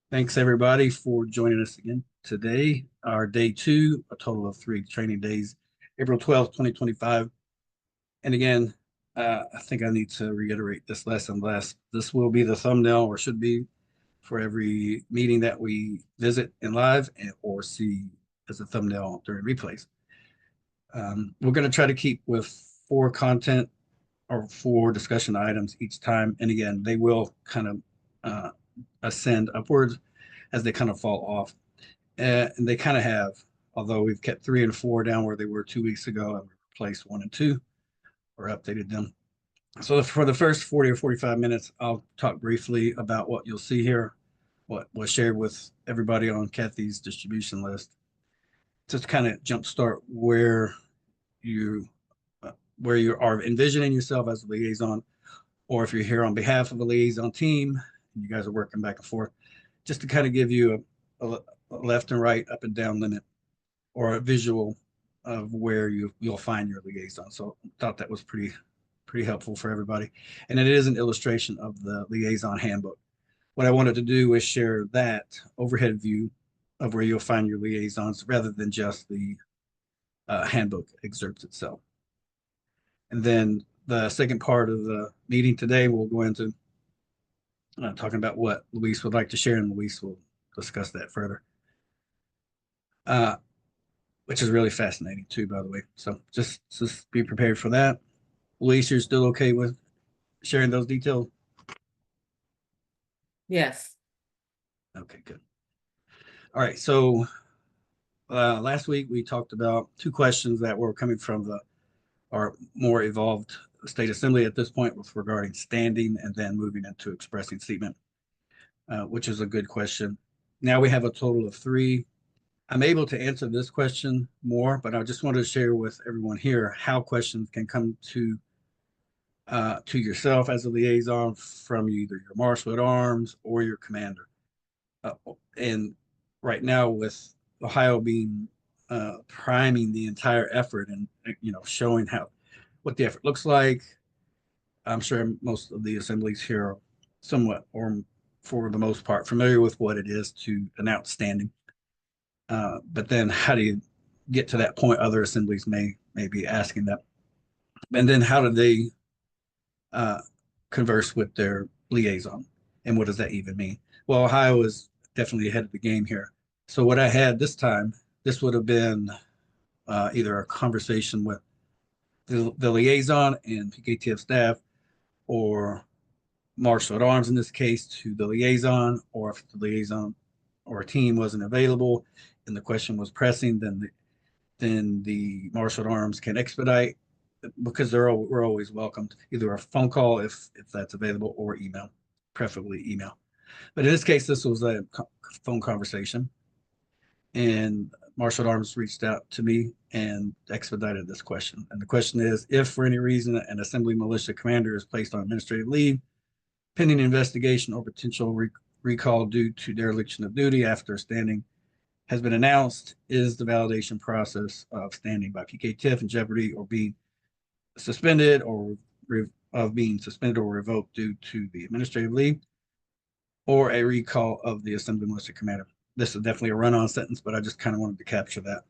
Thanks everybody for joining us again today. Our day two, a total of 3 training days, April 12th, 2025. And again, I think I need to reiterate this lesson less. This will be the thumbnail or should be for every meeting that we visit in live or see as a thumbnail during replays. We're going to try to keep with 4 content or 4 discussion items each time. And again, they will kind of ascend upwards as they kind of fall off. And they kind of have, although we've kept 3 and 4 down where they were 2 weeks ago and we replaced 1 and 2 or updated them. So for the first 40 or 45 minutes, I'll talk briefly about what you'll see here, what was shared with everybody on Kathy's distribution list, just kind of jumpstart you where you are envisioning yourself as a liaison, or if you're here on behalf of a liaison team, and you guys are working back and forth, just to kind of give you a left and right, up and down limit, or a visual of where you'll find your liaison. So I thought that was pretty helpful for everybody. And it is an illustration of the liaison handbook. What I wanted to do was share that overhead view of where you'll find your liaisons rather than just the handbook excerpts itself. And then the second part of the meeting today, we'll go into talking about what Luis would like to share, and Luis will discuss that further, which is really fascinating too, by the way. So just be prepared for that. Luis, you're still okay with sharing those details? Yes. Okay, good. All right, so last week we talked about 2 questions that were coming from our more evolved state assembly at this point with regarding standing and then moving into expressing statement, which is a good question. Now we have a total of 3. I'm able to answer this question more, but I just wanted to share with everyone here how questions can come to yourself as a liaison from either your marshal at arms or your commander. And right now, with Ohio being priming the entire effort and showing what the effort looks like, I'm sure most of the assemblies here are somewhat, or for the most part, familiar with what it is to announce standing. But then, how do you get to that point? Other assemblies may be asking that, and then how do they converse with their liaison, and what does that even mean? Well, Ohio is definitely ahead of the game here. So what I had this time, this would have been either a conversation with the liaison and PKTF staff, or marshal at arms in this case to the liaison, or if the liaison or a team wasn't available and the question was pressing, then the marshal at arms can expedite, because we're always welcomed, either a phone call if that's available, or email, preferably email. But in this case, this was a phone conversation, and marshal at arms reached out to me and expedited this question. And the question is, if for any reason an assembly militia commander is placed on administrative leave, pending investigation or potential recall due to dereliction of duty after standing has been announced, is the validation process of standing by PKTF in jeopardy or being suspended or being suspended or revoked due to the administrative leave or a recall of the assembly militia commander? This is definitely a run-on sentence, but I just kind of wanted to capture that.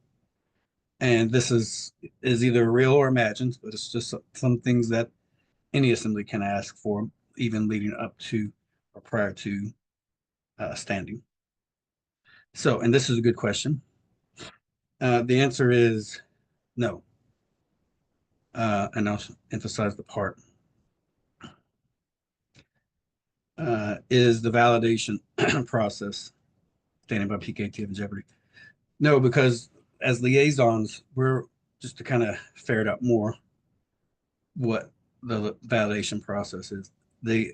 And this is either real or imagined, but it's just some things that any assembly can ask for, even leading up to or prior to standing. So, and this is a good question. The answer is no. And I'll emphasize the part. Is the validation process standing by PKTF in jeopardy? No, because as liaisons, we're just to kind of ferret out more what the validation process is. The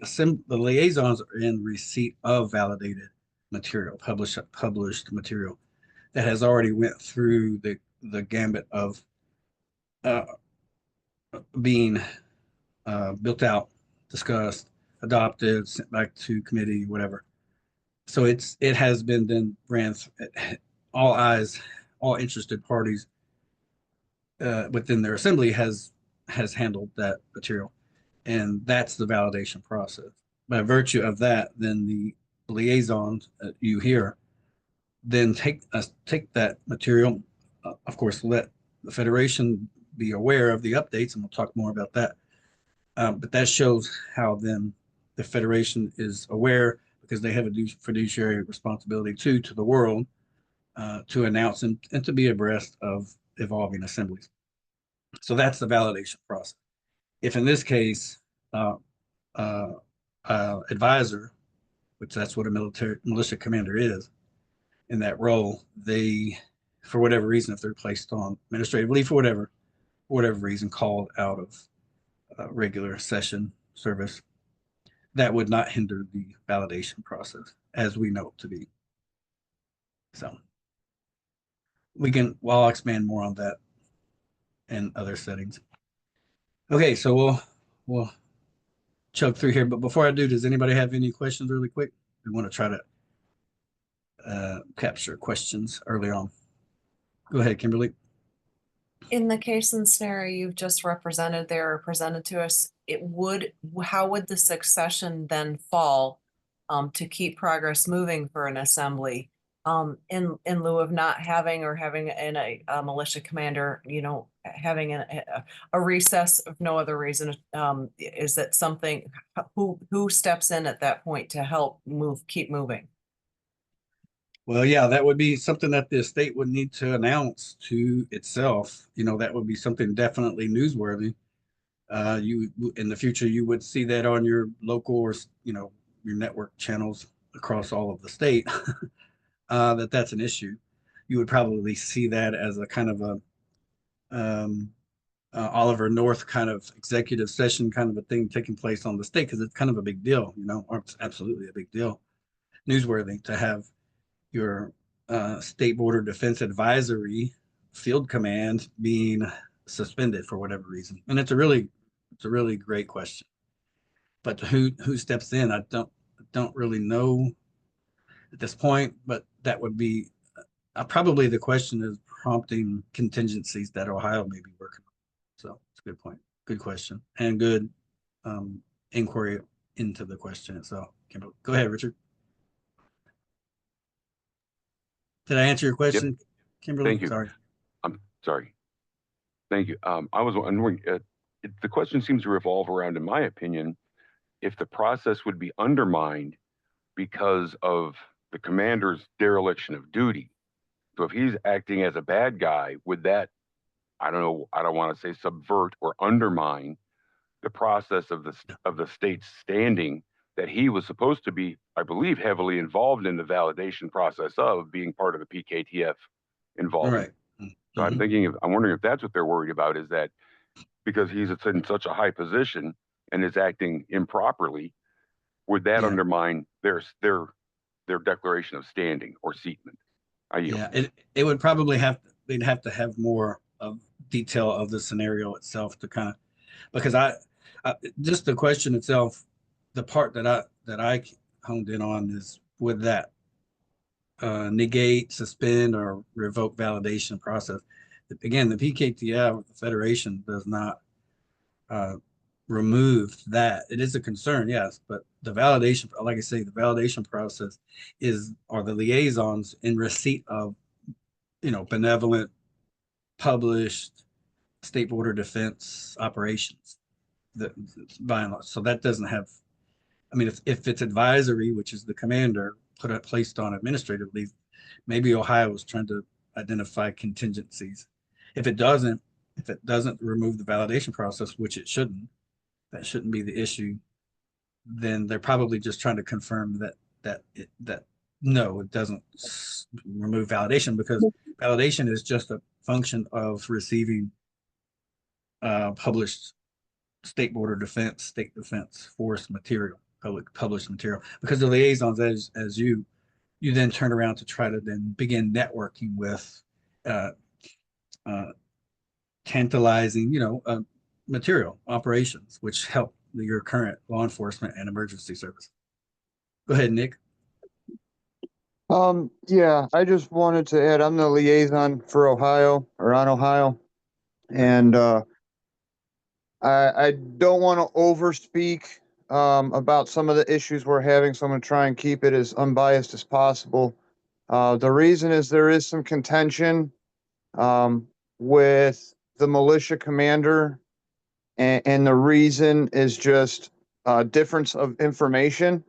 liaisons are in receipt of validated material, published material that has already went through the gambit of being built out, discussed, adopted, sent back to committee, whatever. So it has been then ran all eyes, all interested parties within their assembly has handled that material. and that's the validation process. By virtue of that, then the liaisons you hear then take that material, of course, let the Federation be aware of the updates, and we'll talk more about that. But that shows how then the Federation is aware because they have a fiduciary responsibility to the world to announce and to be abreast of evolving assemblies. So that's the validation process. If in this case, uh, uh, advisor, which that's what a militia commander is, in that role, they, for whatever reason, if they're placed on administrative leave for whatever reason, called out of regular session service, that would not hinder the validation process as we know it to be. So well, I'll expand more on that in other settings. Okay, so we'll chug through here, but before I do, does anybody have any questions really quick? We want to try to capture questions early on. Go ahead, Kimberly. In the case and scenario you've just represented there or presented to us, how would the succession then fall to keep progress moving for an assembly in lieu of not having or having a militia commander, having a recess of no other reason? Is that something, who steps in at that point to help keep moving? Well, yeah, that would be something that the state would need to announce to itself. That would be something definitely newsworthy. You in the future, you would see that on your local or your network channels across all of the state. That's an issue. You would probably see that as a kind of a Oliver North kind of executive session kind of a thing taking place on the state because it's kind of a big deal. Or it's absolutely a big deal, newsworthy to have your State Border Defense Advisory Field Command being suspended for whatever reason. And it's a really great question. But who steps in? I don't really know at this point. But that would be probably the question is prompting contingencies that Ohio may be working on. So it's a good point, good question, and good inquiry into the question itself. Go ahead, Richard. Did I answer your question, Yep. Kimberly? Thank you. Sorry. I'm sorry. Thank you. I was wondering, the question seems to revolve around, in my opinion, if the process would be undermined because of the commander's dereliction of duty. So if he's acting as a bad guy, would that, I don't know, I don't want to say subvert or undermine the process of the state's standing that he was supposed to be, I believe, heavily involved in the validation process of being part of the PKTF involvement. Right. So I'm wondering if that's what they're worried about, is that because he's in such a high position and is acting improperly, would that undermine their declaration of standing or seatment? It would probably they'd have to have more of detail of the scenario itself to kind of, because I just the question itself, the part that I honed in on is would that negate, suspend, or revoke validation process. Again, the PKTF, the Federation, does not remove that. It is a concern, yes, but the validation, like I say, the validation process are the liaisons in receipt of, benevolent, published state border defense operations. By and large, so that doesn't have. I mean, if it's advisory, which is the commander placed on administrative leave, maybe Ohio was trying to identify contingencies. If it doesn't remove the validation process, which it shouldn't, that shouldn't be the issue. Then they're probably just trying to confirm that no, it doesn't remove validation, because validation is just a function of receiving published state border defense, state defense force material, published material. Because the liaisons, as you then turn around to try to then begin networking with tantalizing, material operations, which help your current law enforcement and emergency service. Go ahead, Nick. Yeah, I just wanted to add, I'm the liaison for Ohio, or on Ohio. And I don't want to overspeak about some of the issues we're having, so I'm going to try and keep it as unbiased as possible. The reason is there is some contention um, with the militia commander, and the reason is just difference of information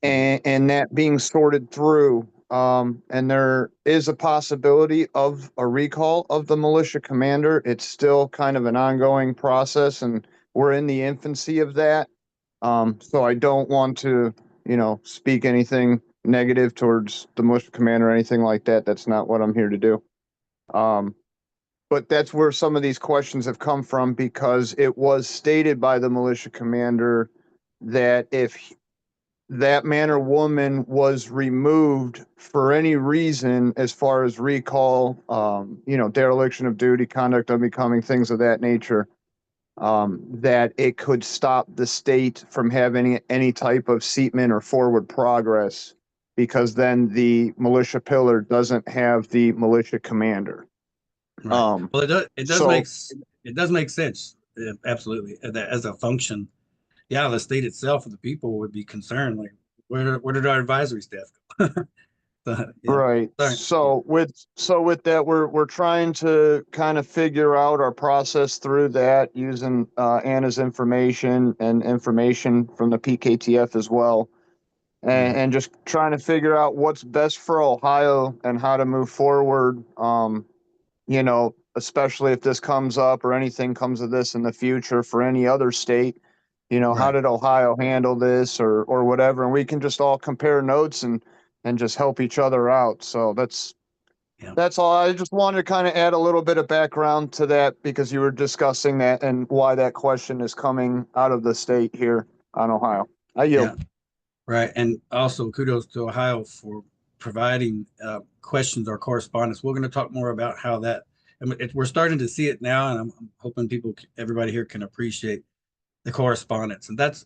and that being sorted through. And there is a possibility of a recall of the militia commander. It's still kind of an ongoing process, and we're in the infancy of that. So I don't want to, speak anything negative towards the militia commander or anything like that. That's not what I'm here to do. Um, but that's where some of these questions have come from, because it was stated by the militia commander that if that man or woman was removed for any reason, as far as recall, dereliction of duty, conduct unbecoming, things of that nature, that it could stop the state from having any type of seatment or forward progress, because then the militia pillar doesn't have the militia commander. Right. Well, So it does make sense. Absolutely. That as a function, yeah, the state itself and the people would be concerned, like, where did our advisory staff go? Yeah. right. Sorry. So with that, we're trying to kind of figure out our process through that using Anna's information and information from the PKTF as well, and just trying to figure out what's best for Ohio and how to move forward. Especially if this comes up or anything comes of this in the future for any other state, how Right. did Ohio handle this or whatever, and we can just all compare notes and just help each other out. So Yeah. that's all. I just wanted to kind of add a little bit of background to that, because you were discussing that and why that question is coming out of the state here on Ohio. I yield. Yeah. Right. And also kudos to Ohio for providing questions or correspondence. We're going to talk more about how that, we're starting to see it now, and I'm hoping everybody here can appreciate the correspondence. And that's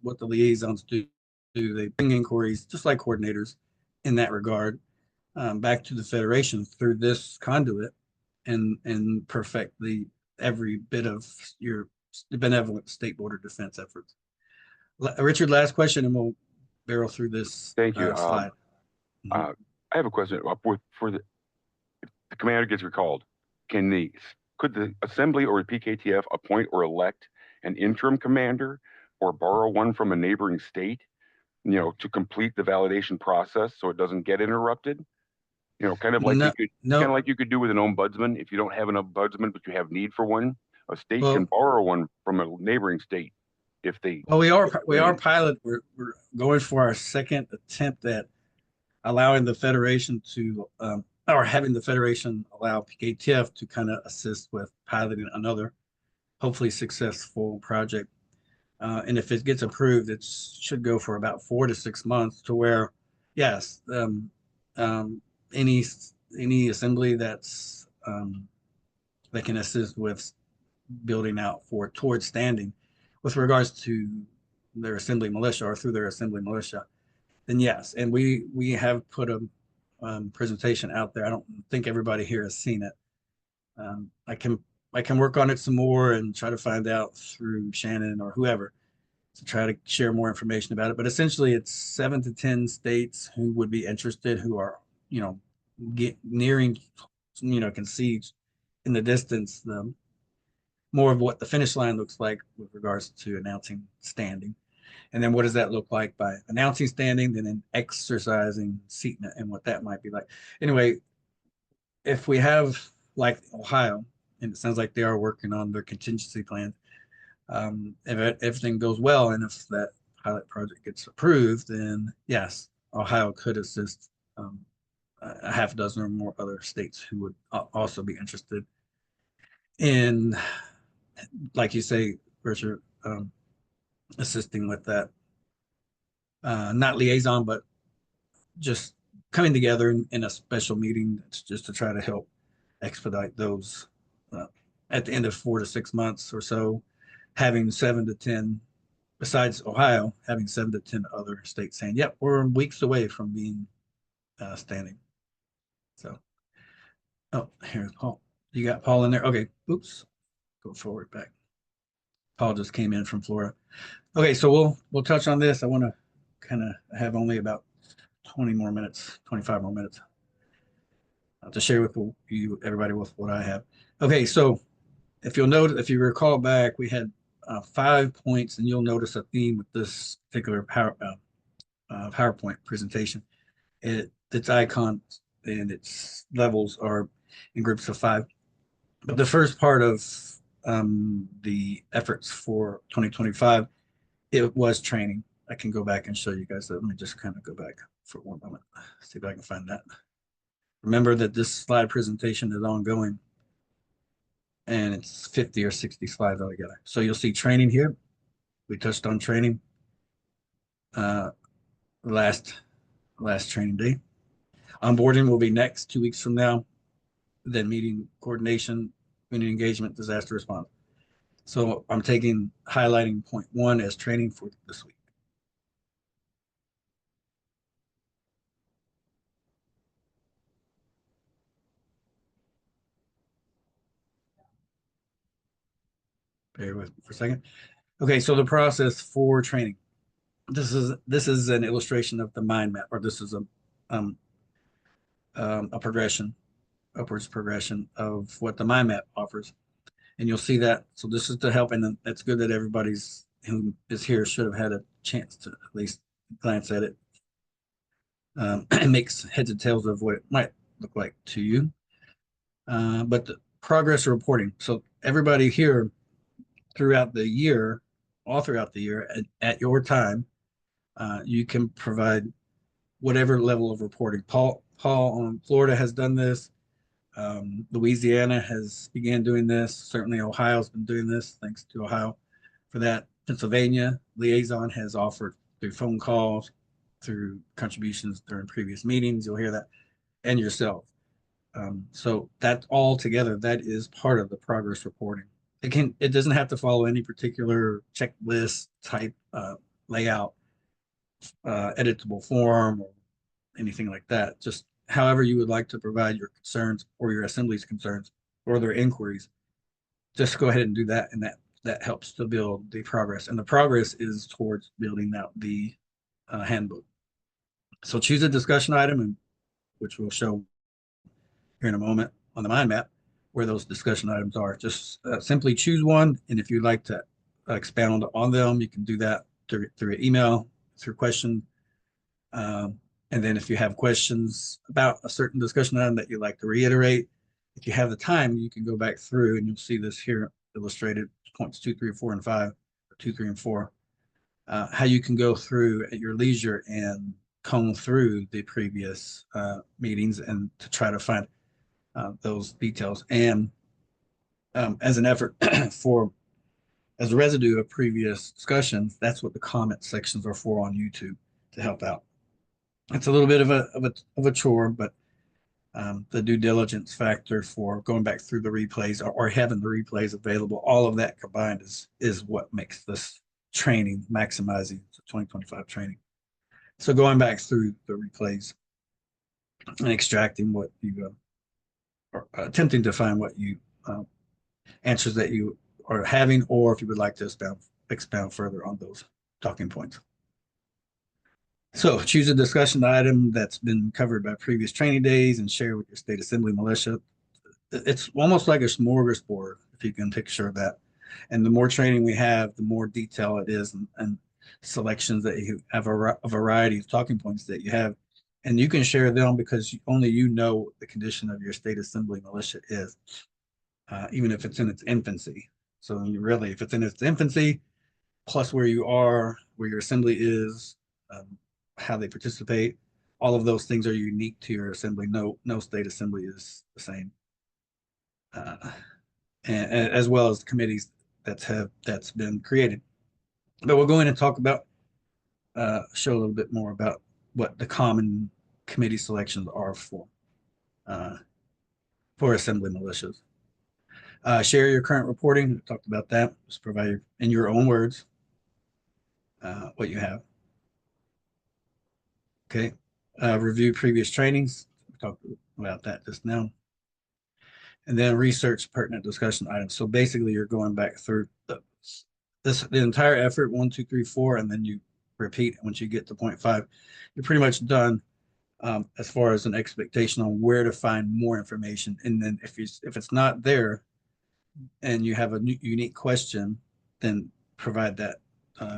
what the liaisons do. They bring inquiries, just like coordinators in that regard, back to the Federation through this conduit, and perfect every bit of your benevolent state border defense efforts. Richard, last question, and we'll barrel through this Thank you. slide. I have a question. For the commander gets recalled, could the assembly or the PKTF appoint or elect an interim commander or borrow one from a neighboring state, to complete the validation process so it doesn't get interrupted? Kind of like No, no. you could do with an ombudsman. If you don't have an ombudsman, but you have need for one, a state can Well, borrow one from a neighboring state if they. well, we are pilot. We're going for our second attempt at allowing the Federation to, or having the Federation allow PKTF to kind of assist with piloting another, hopefully successful project. And if it gets approved, it should go for about 4 to 6 months, to where, yes, um, any assembly that can assist with building out towards standing with regards to their assembly militia or through their assembly militia, then yes. And we have put a presentation out there. I don't think everybody here has seen it. I can work on it some more and try to find out through Shannon or whoever to try to share more information about it. But essentially, it's 7 to 10 states who would be interested, who are, nearing, can see in the distance more of what the finish line looks like with regards to announcing standing. And then what does that look like by announcing standing, then exercising seat, and what that might be like. Anyway, if we have, like Ohio, and it sounds like they are working on their contingency plan, if everything goes well and if that pilot project gets approved, then yes, Ohio could assist a half dozen or more other states who would also be interested in, like you say, Richard, assisting with that. Not liaison, but just coming together in a special meeting just to try to help expedite those at the end of 4 to 6 months or so, having 7 to 10, besides Ohio, having 7 to 10 other states saying, yep, we're weeks away from being standing. So, oh, here's Paul. You got Paul in there? Okay. Oops. Go forward back. Paul just came in from Florida. Okay, so we'll touch on this. I want to kind of have only about 20 more minutes, 25 more minutes to share with you, everybody, with what I have. Okay, so if you'll note, if you recall back, we had 5 points, and you'll notice a theme with this particular PowerPoint presentation. Its icons and its levels are in groups of 5. But the first part of the efforts for 2025, it was training. I can go back and show you guys that. Let me just kind of go back for one moment, see if I can find that. Remember that this slide presentation is ongoing, and it's 50 or 60 slides altogether. So you'll see training here. We touched on training last training day. Onboarding will be next, 2 weeks from now. Then meeting coordination, community engagement, disaster response. So I'm highlighting point 1 as training for this week. Bear with me for a second. Okay, so the process for training. This is an illustration of the mind map, or this is a progression, upwards progression of what the mind map offers. And you'll see that. So this is to help, and it's good that everybody's who is here should have had a chance to at least glance at it. It makes heads and tails of what it might look like to you. But the progress reporting. So everybody here throughout the year, all throughout the year, at your time, you can provide whatever level of reporting. Paul on Florida has done this. Louisiana has began doing this. Certainly Ohio's been doing this. Thanks to Ohio for that. Pennsylvania Liaison has offered through phone calls, through contributions during previous meetings. You'll hear that, and yourself. So that all together, that is part of the progress reporting. It doesn't have to follow any particular checklist type layout, editable form, or anything like that. Just however you would like to provide your concerns or your assembly's concerns or their inquiries, just go ahead and do that, and that helps to build the progress. And the progress is towards building out the handbook. So choose a discussion item, and which we'll show here in a moment on the mind map where those discussion items are. Just simply choose one, and if you'd like to expound on them, you can do that through email, through question. And then if you have questions about a certain discussion item that you'd like to reiterate, if you have the time, you can go back through, and you'll see this here illustrated, points 2, 3, 4, and 5, or 2, 3, and 4, how you can go through at your leisure and comb through the previous meetings and to try to find those details. And as an effort as a residue of previous discussions, that's what the comment sections are for on YouTube, to help out. It's a little bit of a chore, but the due diligence factor for going back through the replays or having the replays available, all of that combined is what makes this training maximizing the 2025 training. So going back through the replays and extracting what you or attempting to find what you answers that you are having, or if you would like to expound further on those talking points. So choose a discussion item that's been covered by previous training days and share with your state assembly militia. It's almost like a smorgasbord, if you can picture that. And the more training we have, the more detail it is, and selections that you have, a variety of talking points that you have. And you can share them because only you know what the condition of your state assembly militia is, even if it's in its infancy. So really, if it's in its infancy, plus where you are, where your assembly is, how they participate, all of those things are unique to your assembly. No state assembly is the same. And as well as the committees that's been created. But we'll go in and talk about, show a little bit more about what the common committee selections are for assembly militias. Share your current reporting. We talked about that. Just provide in your own words what you have. Okay. Review previous trainings. We talked about that just now. And then research pertinent discussion items. So basically, you're going back through the entire effort, 1, 2, 3, 4, and then you repeat once you get to 0.5, you're pretty much done. As far as an expectation on where to find more information. And then if it's not there and you have a unique question, then provide that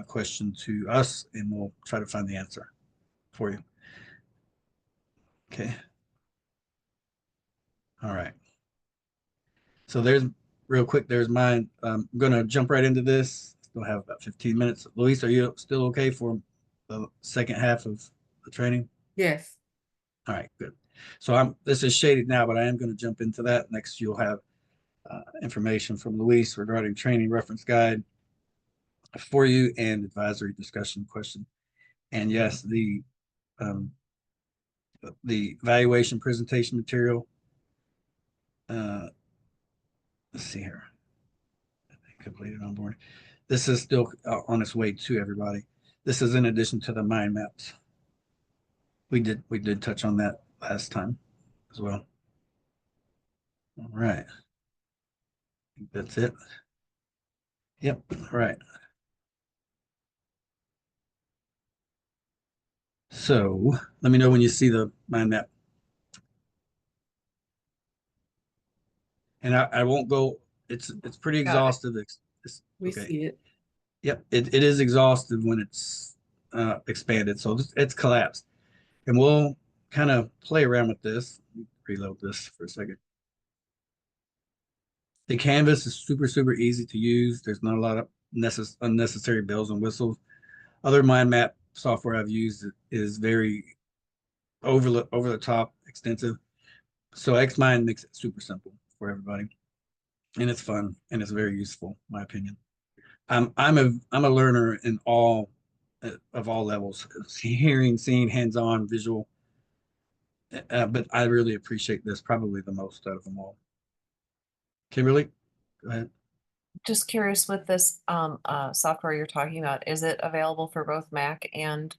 question to us and we'll try to find the answer for you. Okay. All right. So there's real quick, there's mine. I'm going to jump right into this. Still have about 15 minutes. Luis, are you still okay for the second half of the training? Yes. All right, good. So this is shaded now, but I am going to jump into that. Next, you'll have information from Luis regarding training reference guide for you and advisory discussion question. And yes, the evaluation presentation material. Let's see here. Completed on board. This is still on its way to everybody. This is in addition to the mind maps. We did touch on that last time as well. All right. I think that's it. Yep. All right. So let me know when you see the mind map. And I won't go, it's pretty Got it. exhaustive. We okay. see it. Yep, it is exhaustive when it's expanded. So it's collapsed. And we'll kind of play around with this. Reload this for a second. The canvas is super easy to use. There's not a lot of unnecessary bells and whistles. Other mind map software I've used is very over the top, extensive. So Xmind makes it super simple for everybody, and it's fun and it's very useful, in my opinion. I'm a learner in all of all levels: hearing, seeing, hands-on, visual. But I really appreciate this probably the most out of them all. Kimberly, go ahead. Just curious with this software you're talking about, is it available for both Mac and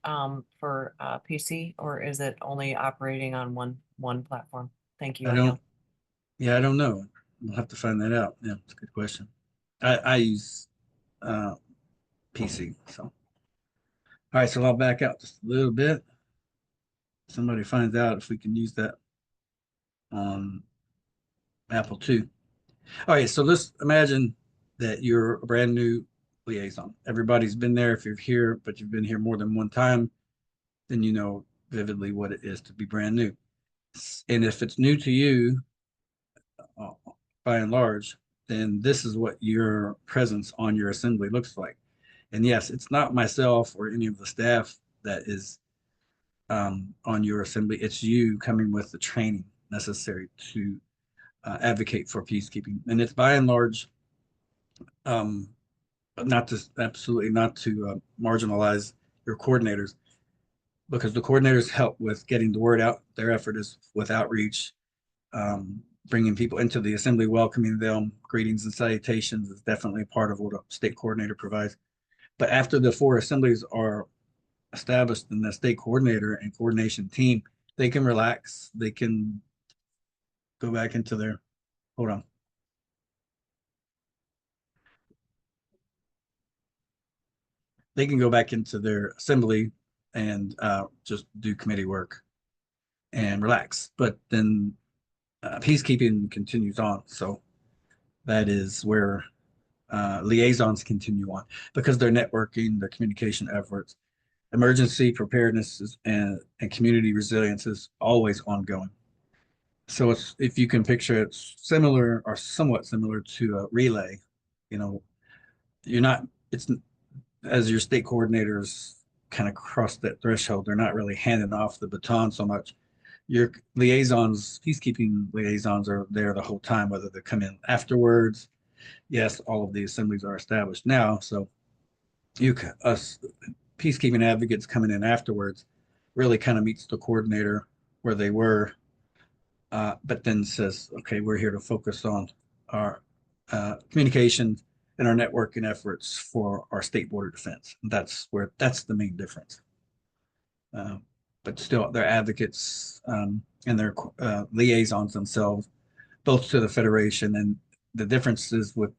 for PC, or is it only operating on one platform? Thank you. I don't know. We'll have to find that out. Yeah, it's a good question. I use PC. So, all right. So I'll back out just a little bit. Somebody finds out if we can use that on Apple II. All right. So let's imagine that you're a brand new liaison. Everybody's been there. If you're here, but you've been here more than one time, then you know vividly what it is to be brand new. And if it's new to you, by and large, then this is what your presence on your assembly looks like. And yes, it's not myself or any of the staff that is on your assembly. It's you coming with the training necessary to advocate for peacekeeping. And it's by and large, absolutely not to marginalize your coordinators, because the coordinators help with getting the word out. Their effort is with outreach, bringing people into the assembly, welcoming them, greetings and salutations is definitely part of what a state coordinator provides. But after the 4 assemblies are established in the state coordinator and coordination team, they can relax. They can go back into their, hold on. They can go back into their assembly and just do committee work and relax. But then peacekeeping continues on. So that is where liaisons continue on, because they're networking, their communication efforts, emergency preparedness and community resilience is always ongoing. So it's, if you can picture it, similar or somewhat similar to a relay. You know, you're not, it's as your state coordinators kind of cross that threshold, they're not really handing off the baton so much. Your liaisons, peacekeeping liaisons, are there the whole time, whether they come in afterwards. Yes, all of the assemblies are established now, so us peacekeeping advocates coming in afterwards really kind of meets the coordinator where they were, but then says, okay, we're here to focus on our communication and our networking efforts for our state border defense. That's the main difference. But still, they're advocates and they're liaisons themselves, both to the Federation. And the difference is with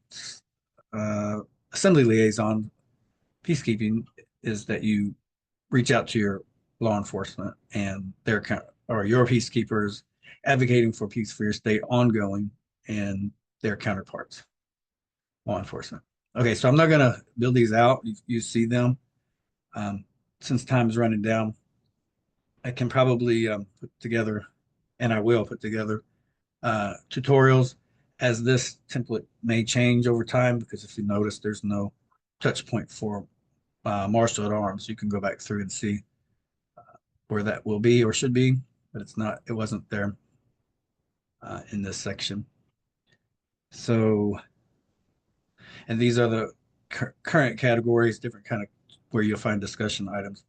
assembly liaison peacekeeping is that you reach out to your law enforcement and their or your peacekeepers advocating for peace for your state ongoing and their counterparts, law enforcement. Okay, so I'm not going to build these out. You see them. Since time is running down, I can probably put together, and I will put together tutorials as this template may change over time, because if you notice, there's no touch point for martial at arms. You can go back through and see where that will be or should be, but it wasn't there in this section. So, and these are the current categories, different kind of where you'll find discussion items.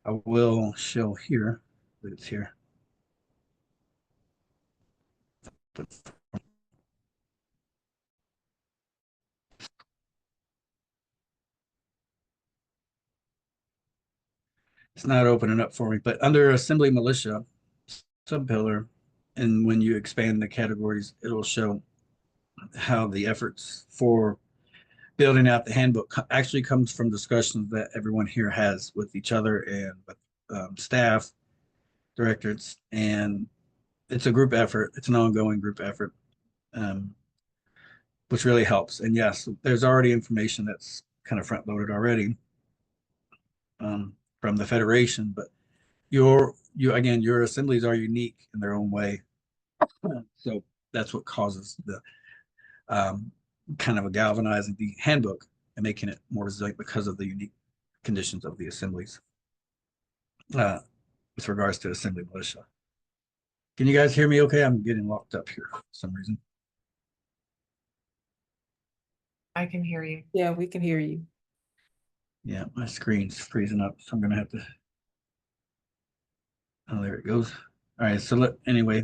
I will show here that it's here. It's not opening up for me, but under assembly militia subpillar, and when you expand the categories, it'll show how the efforts for building out the handbook actually comes from discussions that everyone here has with each other and with staff, directors, and it's a group effort. It's an ongoing group effort, which really helps. And yes, there's already information that's kind of front loaded already from the Federation, but your assemblies are unique in their own way. So that's what causes the kind of a galvanizing the handbook and making it more resilient because of the unique conditions of the assemblies with regards to assembly militia. Can you guys hear me okay? I'm getting locked up here for some reason. I can hear you. Yeah, we can hear you. Yeah, my screen's freezing up, so I'm gonna have to. Oh, there it goes. All right, so anyway,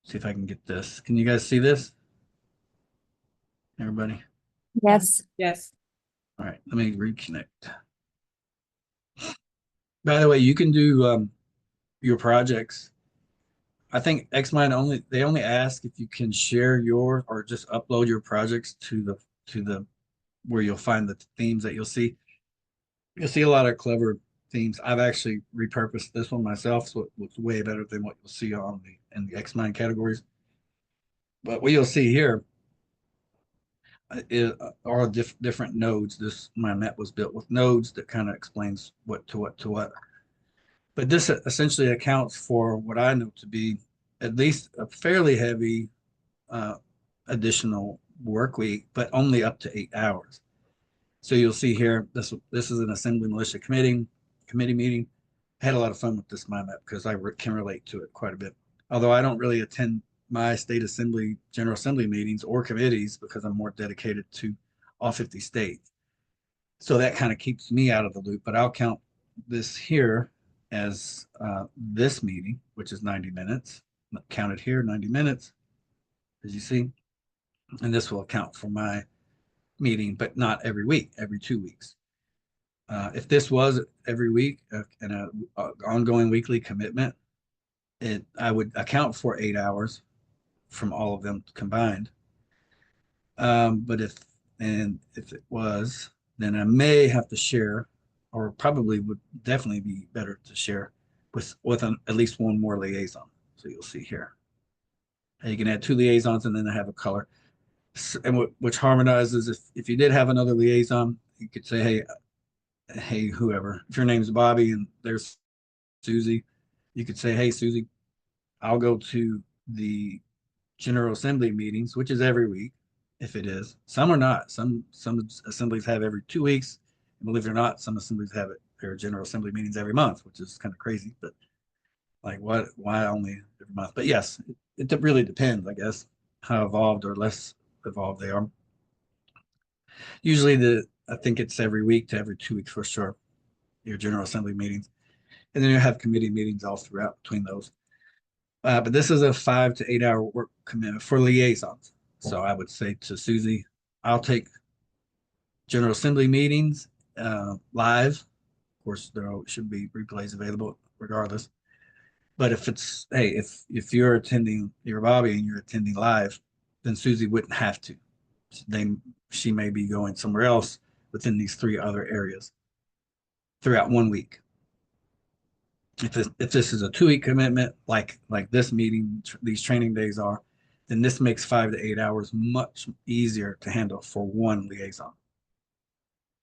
see if I can get this. Can you guys see this? Everybody? Yes. Yes. All right, let me reconnect. By the way, you can do your projects. I think XMind they only ask if you can share your or just upload your projects to the where you'll find the themes that you'll see. You'll see a lot of clever themes. I've actually repurposed this one myself, so it looks way better than what you'll see on in the XMind categories. But what you'll see here are different nodes. My map was built with nodes that kind of explains what to what. But this essentially accounts for what I know to be at least a fairly heavy additional work week, but only up to 8 hours. So you'll see here, this is an assembly militia committee meeting. I had a lot of fun with this mind map because I can relate to it quite a bit. Although I don't really attend my state assembly, general assembly meetings or committees because I'm more dedicated to all 50 states. So that kind of keeps me out of the loop, but I'll count this here as this meeting, which is 90 minutes. Counted here, 90 minutes, as you see. And this will account for my meeting, but not every week, every 2 weeks. If this was every week and an ongoing weekly commitment, I would account for 8 hours from all of them combined. But if it was, then I may have to share, or probably would definitely be better to share with at least one more liaison. So you'll see here. And you can add 2 liaisons and then I have a color. And which harmonizes if you did have another liaison, you could say, hey, whoever. If your name's Bobby and there's Susie, you could say, hey, Susie, I'll go to the General Assembly meetings, which is every week, if it is. Some are not. Some assemblies have every 2 weeks. And believe it or not, some assemblies have their General Assembly meetings every month, which is kind of crazy. But like, why only every month? But yes, it really depends, I guess, how evolved or less evolved they are. Usually I think it's every week to every 2 weeks for sure, your General Assembly meetings. And then you have committee meetings all throughout between those. But this is a 5 to 8 hour work commitment for liaisons. So I would say to Susie, I'll take General Assembly meetings live. Of course, there should be replays available regardless. But if you're Bobby and you're attending live, then Susie wouldn't have to. she may be going somewhere else within these 3 other areas throughout 1 week. If this is a 2-week commitment, like this meeting, these training days are, then this makes 5 to 8 hours much easier to handle for one liaison.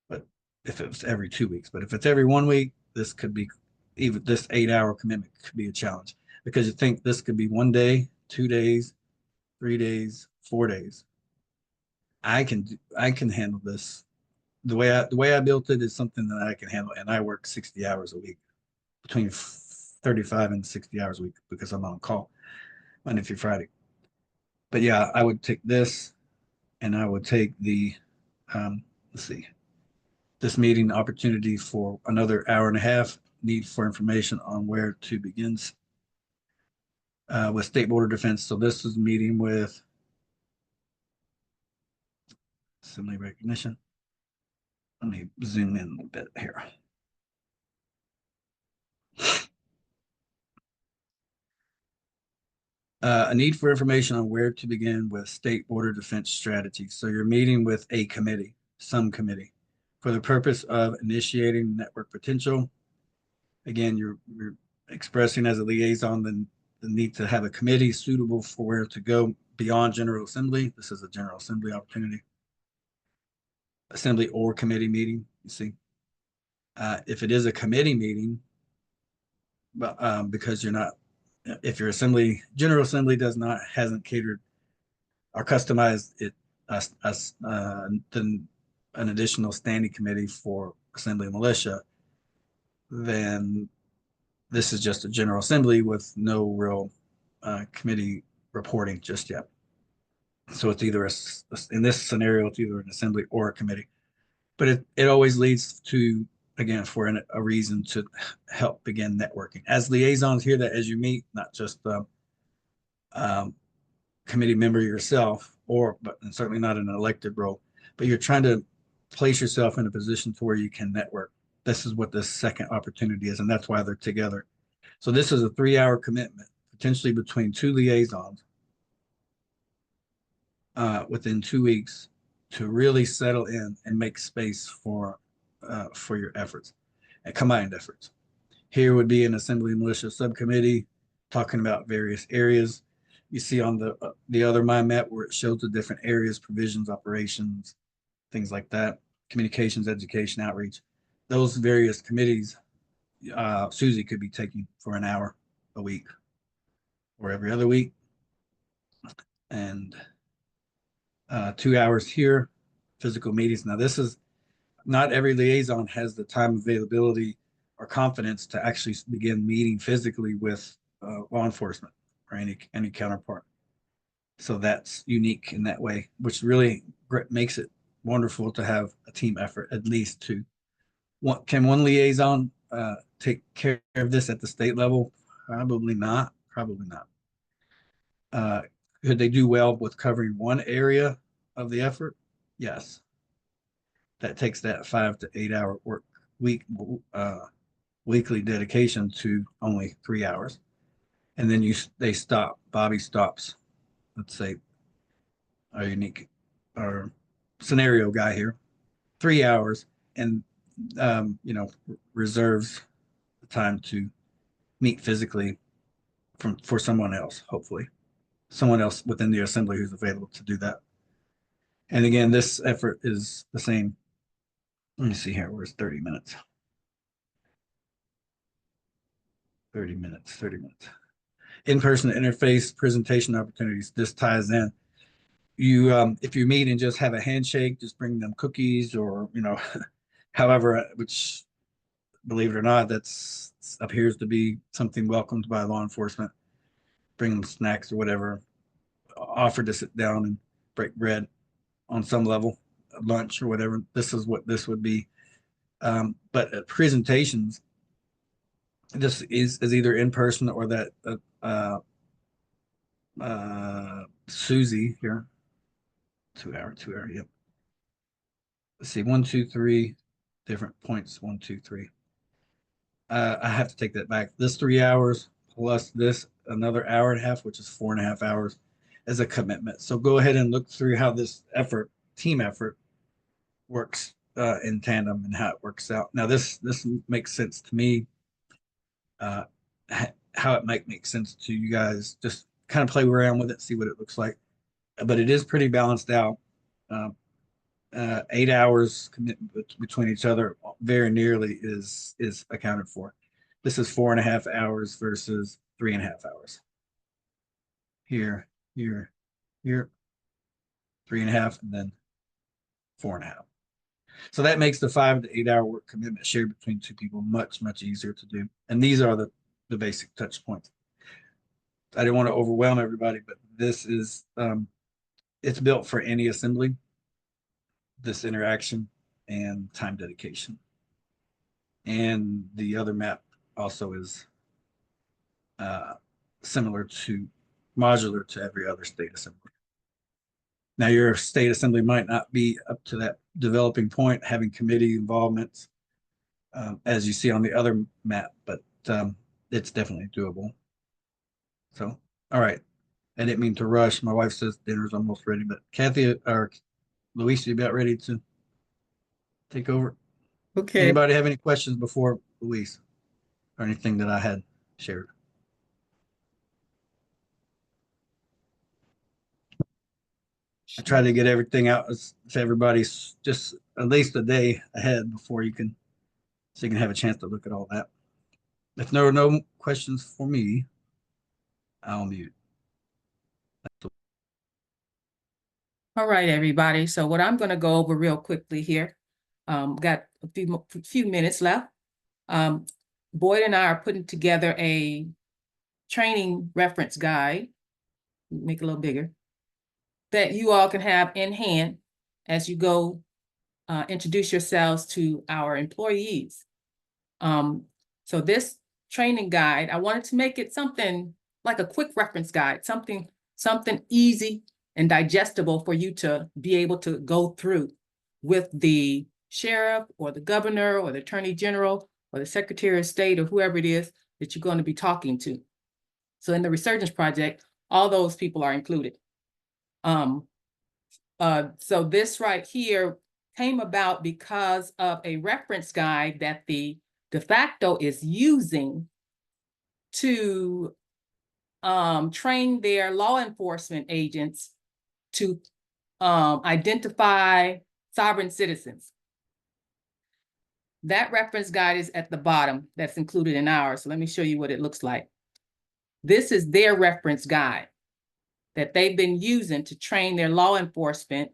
But if it's every 2 weeks, but if it's every 1 week, this could be, even this 8-hour commitment could be a challenge, because you think this could be 1 day, 2 days, 3 days, 4 days. I can handle this. The way I built it is something that I can handle, and I work 60 hours a week, between 35 and 60 hours a week, because I'm on call Monday through Friday. But yeah, I would take this, and I would take the let's see, this meeting opportunity for another hour and a half, need for information on where to begin with State Border Defense. So this is meeting with assembly recognition. Let me zoom in a bit here. A need for information on where to begin with State Border Defense strategy. So you're meeting with a committee, some committee, for the purpose of initiating network potential. Again, you're expressing as a liaison the need to have a committee suitable for where to go beyond General Assembly. This is a General Assembly opportunity. Assembly or committee meeting, you see. If it is a committee meeting, but because you're not, if your assembly, General Assembly hasn't catered or customized it then an additional standing committee for Assembly and Militia, then this is just a General Assembly with no real committee reporting just yet. So it's either in this scenario, it's either an assembly or a committee, but it always leads to, again, for a reason to help begin networking as liaisons here, that as you meet, not just committee member yourself, but certainly not in an elected role, but you're trying to place yourself in a position to where you can network. This is what this second opportunity is, and that's why they're together. So this is a 3-hour commitment, potentially between 2 liaisons within 2 weeks, to really settle in and make space for your efforts and combined efforts. Here would be an Assembly and Militia subcommittee talking about various areas. You see on the other mind map where it shows the different areas, provisions, operations, things like that, communications, education, outreach. Those various committees, Susie could be taking for an hour a week or every other week, and 2 hours here, physical meetings. Now, this is not every liaison has the time availability or confidence to actually begin meeting physically with law enforcement or any counterpart. So that's unique in that way, which really makes it wonderful to have a team effort, at least to can one liaison take care of this at the state level? Probably not. Could they do well with covering one area of the effort? Yes. That takes that 5 to 8 hour work week, weekly dedication to only 3 hours. And then they stop. Bobby stops. Let's say our unique, our scenario guy here, 3 hours, and reserves the time to meet physically for someone else, hopefully someone else within the assembly who's available to do that. And again, this effort is the same. Let me see here. Where's 30 minutes? 30 minutes. In-person interface presentation opportunities. This ties in. You, if you meet and just have a handshake, just bring them cookies or, however, which, believe it or not, that's appears to be something welcomed by law enforcement. Bring them snacks or whatever. Offer to sit down and break bread on some level, lunch or whatever. This is what this would be. But presentations, this is either in person or that Susie here. 2 hour. Yep. Let's see. 1, 2, 3 different points. 1, 2, 3. I have to take that back. This 3 hours plus this another hour and a half, which is 4.5 hours, as a commitment. So go ahead and look through how this effort team effort works in tandem and how it works out. Now, this makes sense to me. How it might make sense to you guys, just kind of play around with it, see what it looks like. But it is pretty balanced out. 8 hours commitment between each other very nearly is accounted for. This is 4.5 hours versus 3.5 hours. Here, 3.5, and then 4.5. So that makes the 5 to 8 hour work commitment shared between two people much easier to do. And these are the basic touch points. I didn't want to overwhelm everybody, but this is it's built for any assembly, this interaction and time dedication. And the other map also is modular to every other state assembly. Now, your state assembly might not be up to that developing point, having committee involvement, as you see on the other map, but it's definitely doable. So, all right. I didn't mean to rush. My wife says dinner's almost ready, but Kathy or Luis, you about ready to take over? Okay. Anybody have any questions before Luis or anything that I had shared? I try to get everything out to everybody's just at least a day ahead before so you can have a chance to look at all that. If there are no questions for me, I'll mute. All right, everybody. So what I'm going to go over real quickly here, got a few minutes left. Boyd and I are putting together a training reference guide, make it a little bigger, that you all can have in hand as you go introduce yourselves to our employees. So this training guide, I wanted to make it something like a quick reference guide, something easy and digestible for you to be able to go through with the sheriff or the governor or the attorney general or the secretary of state or whoever it is that you're going to be talking to. So in the Resurgence Project, all those people are included. So this right here came about because of a reference guide that the de facto is using to train their law enforcement agents to identify sovereign citizens. That reference guide is at the bottom, that's included in ours. So let me show you what it looks like. This is their reference guide that they've been using to train their law enforcement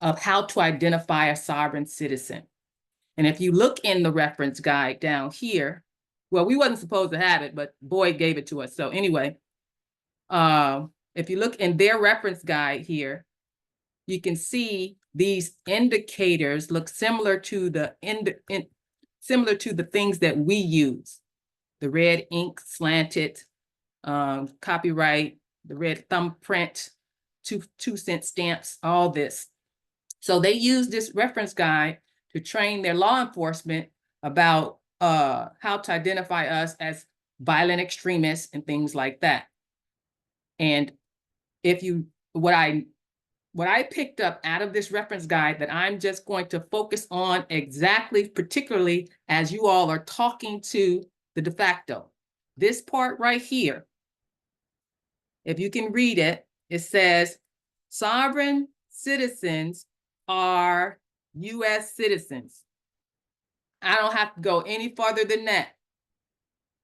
of how to identify a sovereign citizen. And if you look in the reference guide down here, well, we wasn't supposed to have it, but Boyd gave it to us. So anyway, if you look in their reference guide here, you can see these indicators look similar to the things that we use. The red ink slanted, copyright, the red thumbprint, 2-cent stamps, all this. So they use this reference guide to train their law enforcement about how to identify us as violent extremists and things like that. And if you, what I picked up out of this reference guide that I'm just going to focus on exactly, particularly as you all are talking to the de facto. This part right here, if you can read it, it says, sovereign citizens are U.S. citizens. I don't have to go any farther than that.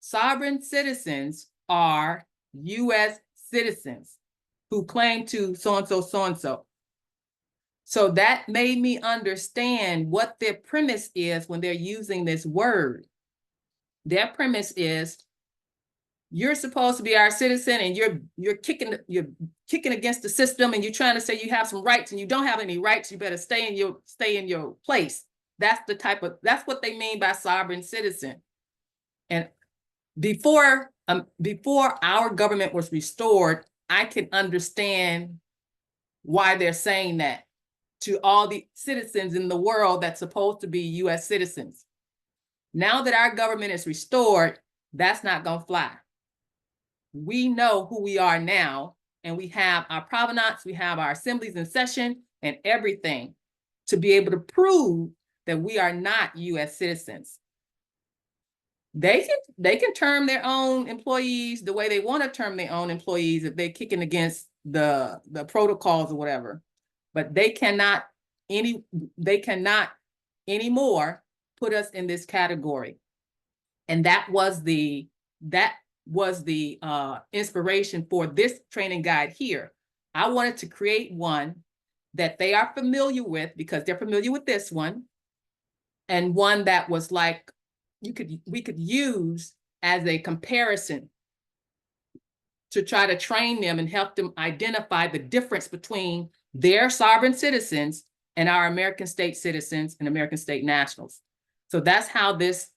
Sovereign citizens are U.S. citizens who claim to so-and-so, so-and-so. So that made me understand what their premise is when they're using this word. Their premise is, you're supposed to be our citizen and you're kicking against the system and you're trying to say you have some rights and you don't have any rights. You better stay in your place. That's what they mean by sovereign citizen. And before our government was restored, I can understand why they're saying that to all the citizens in the world that's supposed to be U.S. citizens. Now that our government is restored, that's not gonna fly. We know who we are now, and we have our provenance, we have our assemblies in session, and everything to be able to prove that we are not US citizens. They can term their own employees the way they want to term their own employees if they're kicking against the protocols or whatever, but they cannot anymore put us in this category. And that was the inspiration for this training guide here. I wanted to create one that they are familiar with because they're familiar with this one, and one that was like we could use as a comparison to try to train them and help them identify the difference between their sovereign citizens and our American state citizens and American state nationals. So that's how this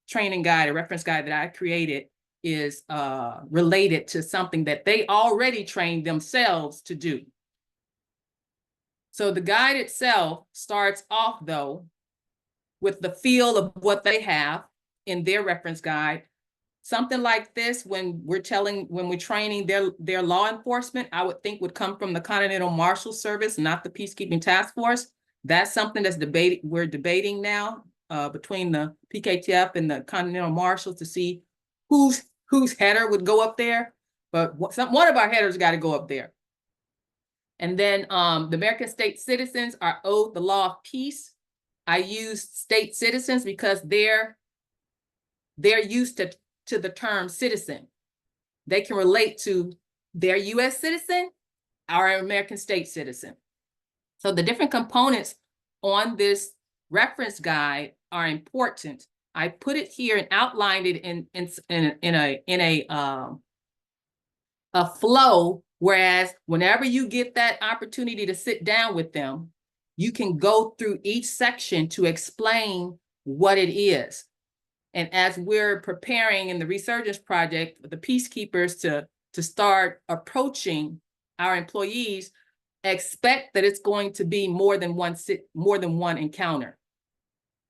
training guide, a reference guide that I created, is related to something that they already trained themselves to do. So the guide itself starts off, though, with the feel of what they have in their reference guide. Something like this, when we're training their law enforcement, I would think would come from the Continental Marshal Service, not the Peacekeeping Task Force. That's something that's we're debating now between the PKTF and the Continental Marshals to see whose header would go up there. But one of our headers got to go up there. And then the American state citizens are owed the law of peace. I use state citizens because they're used to the term citizen. They can relate to their US citizen, our American state citizen. So the different components on this reference guide are important. I put it here and outlined it in a flow, whereas whenever you get that opportunity to sit down with them, you can go through each section to explain what it is. And as we're preparing in the Resurgence Project, the peacekeepers to start approaching our employees, expect that it's going to be more than one encounter.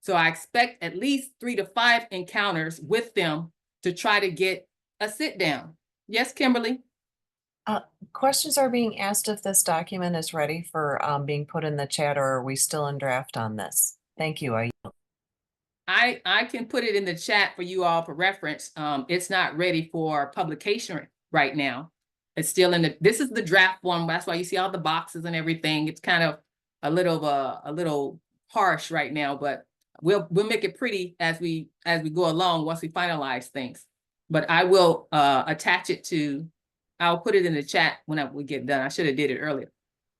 So I expect at least 3 to 5 encounters with them to try to get a sit down. Yes, Kimberly? Questions are being asked if this document is ready for being put in the chat, or are we still in draft on this? Thank you. I can put it in the chat for you all for reference. It's not ready for publication right now. It's still this is the draft one. That's why you see all the boxes and everything. It's kind of a little harsh right now, but we'll make it pretty as we go along once we finalize things. But I will attach it to. I'll put it in the chat when we get done. I should have did it earlier.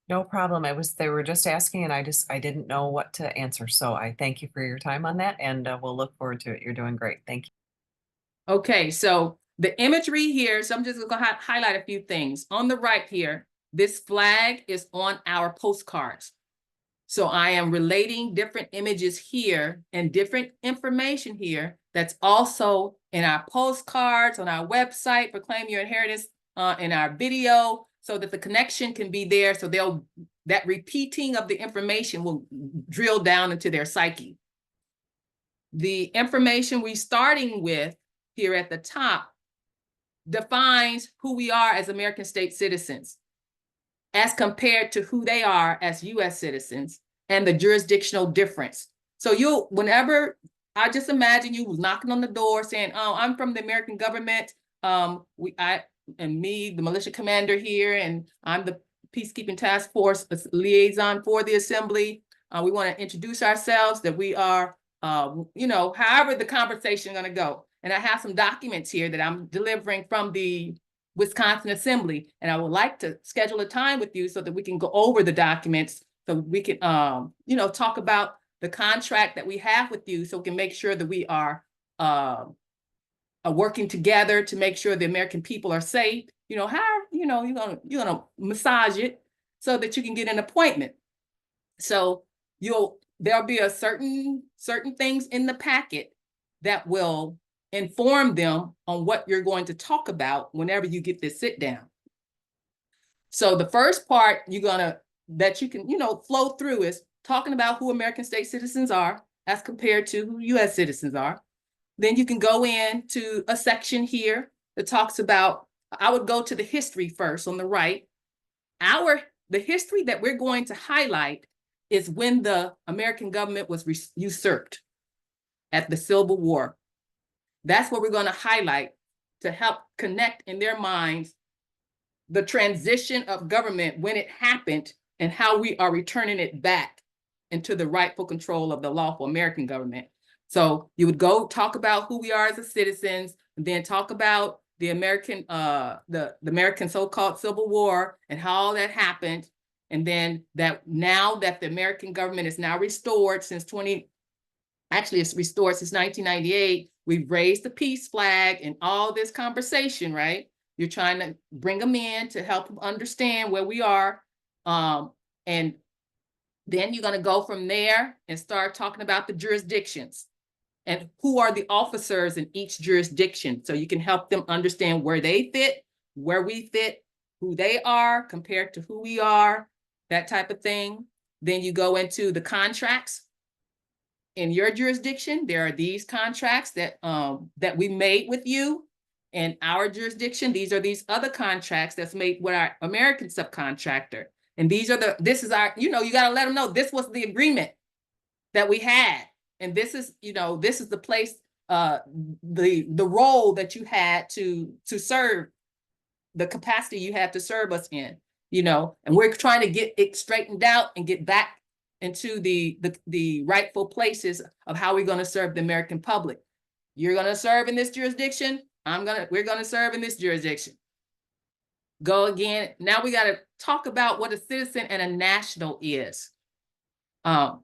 No problem. They were just asking and I didn't know what to answer. So I thank you for your time on that, and we'll look forward to it. You're doing great. Thank you. Okay, so the imagery here, so I'm just gonna highlight a few things. On the right here, this flag is on our postcards. So I am relating different images here and different information here that's also in our postcards, on our website for Claim Your Inheritance, in our video, so that the connection can be there. So that repeating of the information will drill down into their psyche. The information we're starting with here at the top defines who we are as American state citizens as compared to who they are as US citizens and the jurisdictional difference. So whenever, I just imagine you knocking on the door saying, oh, I'm from the American government. The militia commander here, and I'm the Peacekeeping Task Force liaison for the assembly. We want to introduce ourselves, that we are, however the conversation is going to go. And I have some documents here that I'm delivering from the Wisconsin Assembly, and I would like to schedule a time with you so that we can go over the documents, so we can, talk about the contract that we have with you, so we can make sure that we are working together to make sure the American people are safe. You're gonna massage it so that you can get an appointment. So there'll be a certain things in the packet that will inform them on what you're going to talk about whenever you get this sit down. So the first part that you can flow through is talking about who American state citizens are as compared to who US citizens are. Then you can go into a section here that talks about, I would go to the history first on the right. the history that we're going to highlight is when the American government was usurped at the Civil War. That's what we're going to highlight to help connect in their minds the transition of government when it happened and how we are returning it back into the rightful control of the lawful American government. So you would go talk about who we are as a citizens, and then talk about the American, the American so-called Civil War and how all that happened. And then that now that the American government is now restored since it's restored since 1998, we've raised the peace flag and all this conversation, right? You're trying to bring them in to help them understand where we are. And then you're going to go from there and start talking about the jurisdictions and who are the officers in each jurisdiction. So you can help them understand where they fit, where we fit, who they are compared to who we are, that type of thing. Then you go into the contracts. In your jurisdiction, there are these contracts that we made with you. In our jurisdiction, these are these other contracts that's made with our American subcontractor. And this is our, you got to let them know this was the agreement that we had. And this is, this is the place, the role that you had to serve, the capacity you had to serve us in, and we're trying to get it straightened out and get back into the rightful places of how we're going to serve the American public. You're going to serve in this jurisdiction. We're going to serve in this jurisdiction. Go again. Now we got to talk about what a citizen and a national is.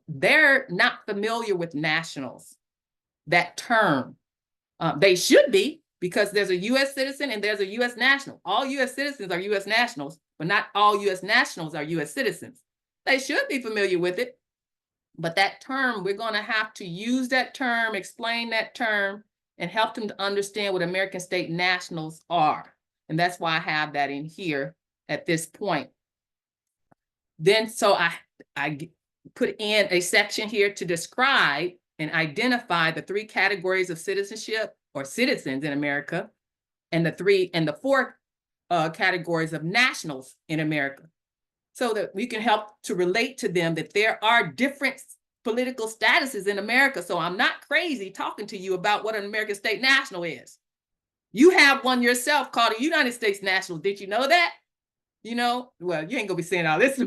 They're not familiar with nationals, that term. They should be, because there's a U.S. citizen and there's a U.S. national. All U.S. citizens are U.S. nationals, but not all U.S. nationals are U.S. citizens. They should be familiar with it. But that term, we're going to have to use that term, explain that term, and help them to understand what American state nationals are. And that's why I have that in here at this point. Then, so I put in a section here to describe and identify the 3 categories of citizenship or citizens in America, and the 4 categories of nationals in America, so that we can help to relate to them that there are different political statuses in America. So I'm not crazy talking to you about what an American state national is. You have one yourself called a United States national. Did you know that? Well, you ain't gonna be saying all this,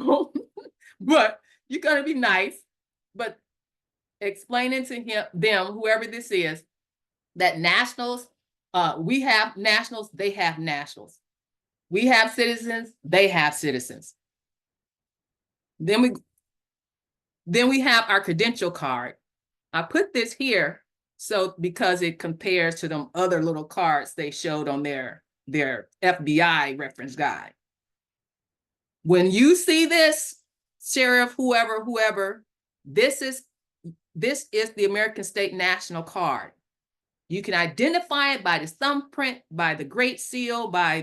but you're gonna be nice, but explaining to them, whoever this is, that nationals, we have nationals, they have nationals. We have citizens, they have citizens. Then we have our credential card. I put this here because it compares to them other little cards they showed on their FBI reference guide. When you see this, sheriff, whoever, this is the American State National Card. You can identify it by the thumbprint, by the Great Seal, by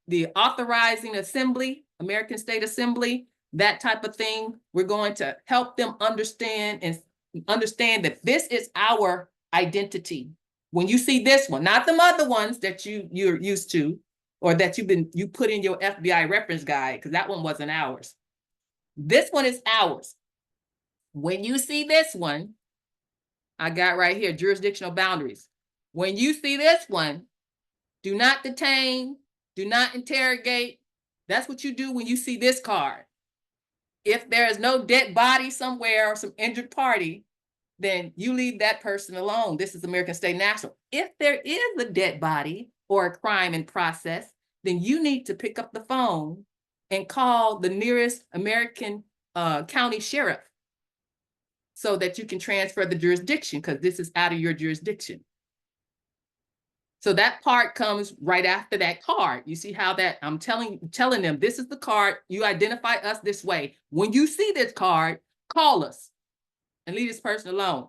the authorizing assembly, American State Assembly, that type of thing. We're going to help them understand that this is our identity. When you see this one, not them other ones that you're used to, or that you put in your FBI reference guide, because that one wasn't ours. This one is ours. When you see this one, I got right here, jurisdictional boundaries. When you see this one, do not detain, do not interrogate. That's what you do when you see this card. If there is no dead body somewhere or some injured party, then you leave that person alone. This is American State National. If there is a dead body or a crime in process, then you need to pick up the phone and call the nearest American county sheriff so that you can transfer the jurisdiction, because this is out of your jurisdiction. So that part comes right after that card. You see how that I'm telling them, this is the card. You identify us this way. When you see this card, call us and leave this person alone.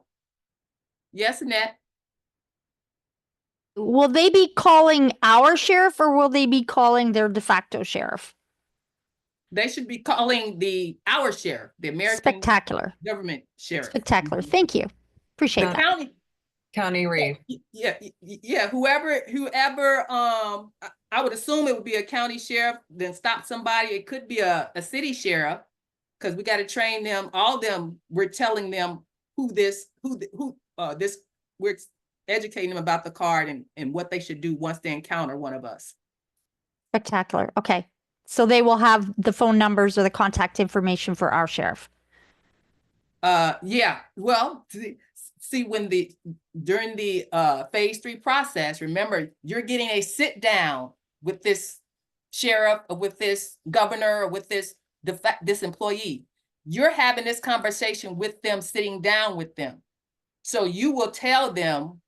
Yes, Annette? Will they be calling our sheriff, or will they be calling their de facto sheriff? They should be calling our sheriff, the American Spectacular. government sheriff. Spectacular. Thank you. Appreciate The that. County Reeve. Yeah, whoever, I would assume it would be a county sheriff, then stop somebody. It could be a city sheriff, because we got to train them. All them, we're telling them we're educating them about the card and what they should do once they encounter one of us. Spectacular. Okay. So they will have the phone numbers or the contact information for our sheriff. Yeah, well, see, during the phase 3 process, remember, you're getting a sit down with this sheriff or with this governor or with this employee. You're having this conversation with them, sitting down with them. So you will tell them,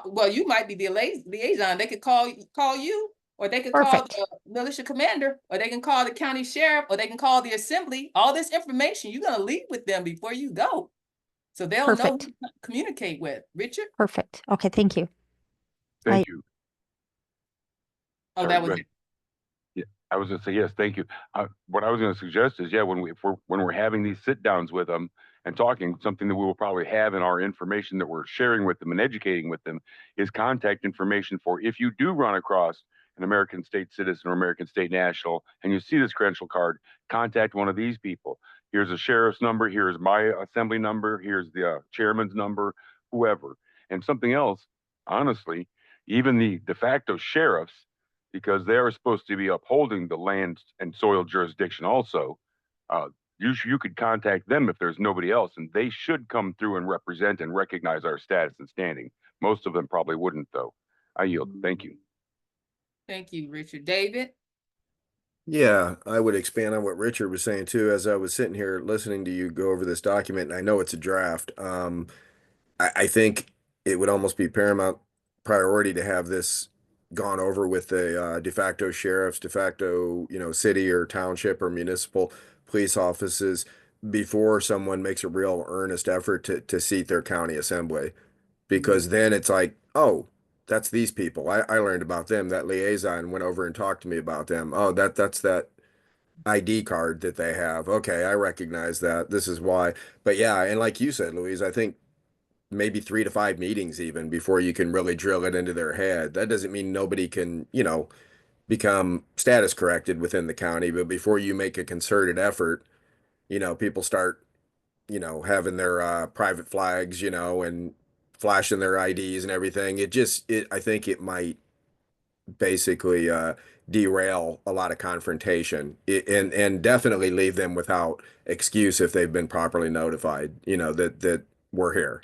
well, you might be the liaison. They could call you, or they could Perfect. call the militia commander, or they can call the county sheriff, or they can call the assembly. All this information you're going to leave with them before you go. So they'll know who Perfect. to communicate with. Richard? Perfect. Okay. Thank you. Thank you. Oh, Sorry, that go was ahead. Yeah, I was gonna say, yes, thank you. What I was gonna suggest is, yeah, when we're having these sit downs with them and talking, something that we will probably have in our information that we're sharing with them and educating with them is contact information for if you do run across an American state citizen or American state national and you see this credential card, contact one of these people. Here's a sheriff's number, here's my assembly number, here's the chairman's number, whoever. And something else, honestly, even the de facto sheriffs, because they are supposed to be upholding the land and soil jurisdiction also, you could contact them if there's nobody else, and they should come through and represent and recognize our status and standing. Most of them probably wouldn't, though. I yield. Thank you. Thank you, Richard. David? Yeah, I would expand on what Richard was saying too. As I was sitting here listening to you go over this document, and I know it's a draft, I think it would almost be paramount priority to have this gone over with the de facto sheriffs, de facto, city or township or municipal police offices before someone makes a real earnest effort to seat their county assembly. Because then it's like, oh, that's these people. I learned about them. That liaison went over and talked to me about them. Oh, that's that ID card that they have. Okay, I recognize that. This is why. But yeah, and like you said, Louise, I think maybe 3 to 5 meetings even before you can really drill it into their head. That doesn't mean nobody can, become status corrected within the county, but before you make a concerted effort, people start, having their private flags, and flashing their IDs and everything. I think it might basically derail a lot of confrontation and definitely leave them without excuse if they've been properly notified, that we're here.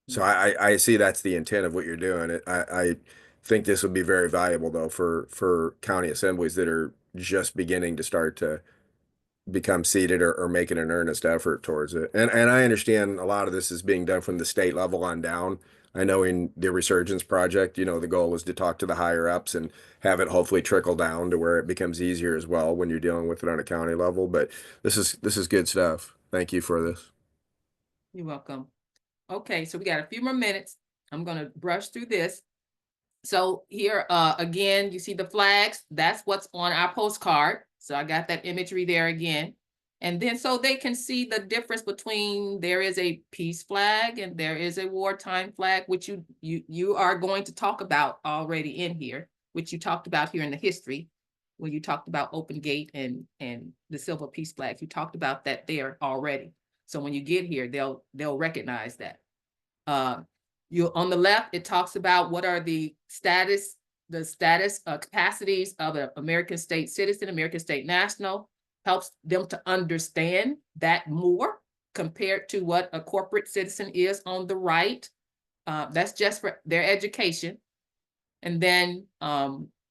So I see that's the intent of what you're doing. I think this would be very valuable though for county assemblies that are just beginning to start to become seated or making an earnest effort towards it. And I understand a lot of this is being done from the state level on down. I know in the Resurgence Project, the goal was to talk to the higher ups and have it hopefully trickle down to where it becomes easier as well when you're dealing with it on a county level. But this is good stuff. Thank you for this. You're welcome. Okay, so we got a few more minutes. I'm going to brush through this. So here, again, you see the flags. That's what's on our postcard. So I got that imagery there again. And then so they can see the difference between there is a peace flag and there is a wartime flag, which you are going to talk about already in here, which you talked about here in the history, when you talked about Open Gate and the silver peace flags. You talked about that there already. So when you get here, they'll recognize that. On the left, it talks about what are the status capacities of an American state citizen, American state national, helps them to understand that more compared to what a corporate citizen is on the right. That's just for their education. And then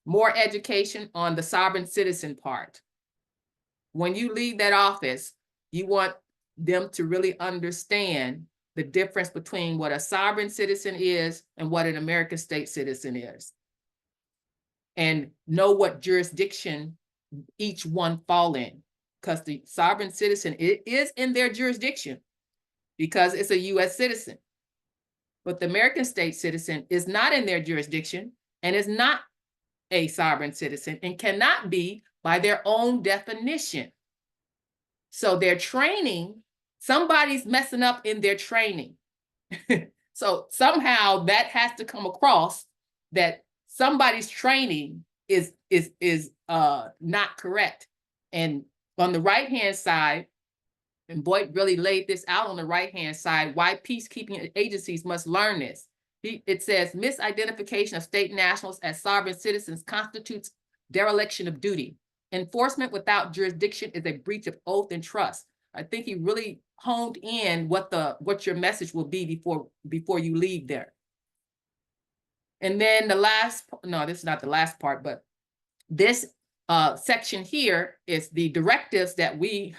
more education on the sovereign citizen part. When you leave that office, you want them to really understand the difference between what a sovereign citizen is and what an American state citizen is. And know what jurisdiction each one fall in. Because the sovereign citizen, it is in their jurisdiction because it's a US citizen. But the American state citizen is not in their jurisdiction and is not a sovereign citizen and cannot be by their own definition. So their training, somebody's messing up in their training. So somehow that has to come across that somebody's training is not correct. And on the right-hand side, and Boyd really laid this out on the right-hand side, why peacekeeping agencies must learn this. It says misidentification of state nationals as sovereign citizens constitutes dereliction of duty. Enforcement without jurisdiction is a breach of oath and trust. I think he really honed in what your message will be before you leave there. And then the last, no, this is not the last part, but this section here is the directives that we're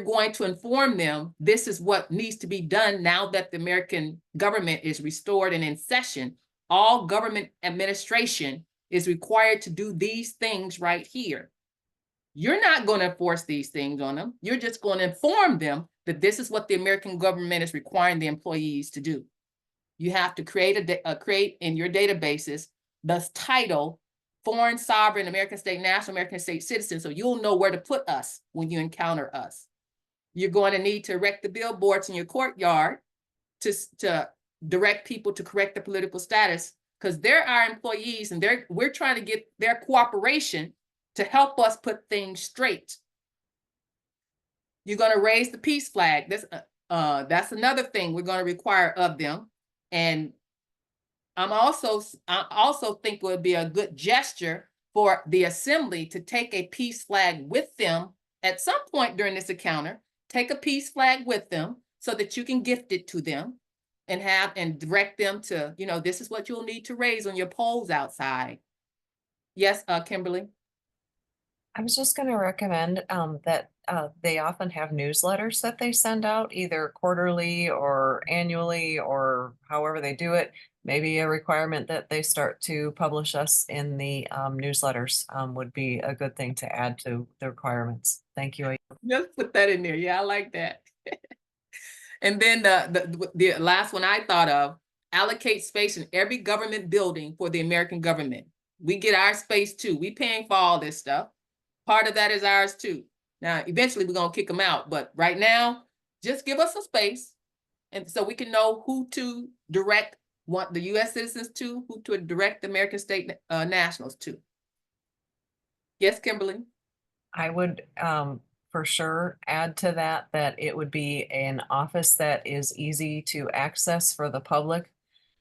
going to inform them. This is what needs to be done now that the American government is restored and in session. All government administration is required to do these things right here. You're not going to enforce these things on them. You're just going to inform them that this is what the American government is requiring the employees to do. You have to create in your databases the title Foreign Sovereign American State National American State Citizen, so you'll know where to put us when you encounter us. You're going to need to erect the billboards in your courtyard to direct people to correct the political status, because they're our employees and we're trying to get their cooperation to help us put things straight. You're going to raise the peace flag. That's another thing we're going to require of them. And I also think it would be a good gesture for the assembly to take a peace flag with them at some point during this encounter. Take a peace flag with them so that you can gift it to them and direct them to, this is what you'll need to raise on your poles outside. Yes, Kimberly. I was just going to recommend that they often have newsletters that they send out either quarterly or annually or however they do it. Maybe a requirement that they start to publish us in the newsletters would be a good thing to add to the requirements. Thank you. Just put that in there. Yeah, I like that. And then the last one I thought of, allocate space in every government building for the American government. We get our space too. We paying for all this stuff. Part of that is ours too. Now, eventually we're going to kick them out. But right now, just give us some space. And so we can know who to direct the U.S. citizens to, who to direct the American state nationals to. Yes, Kimberly? I would for sure add to that it would be an office that is easy to access for the public.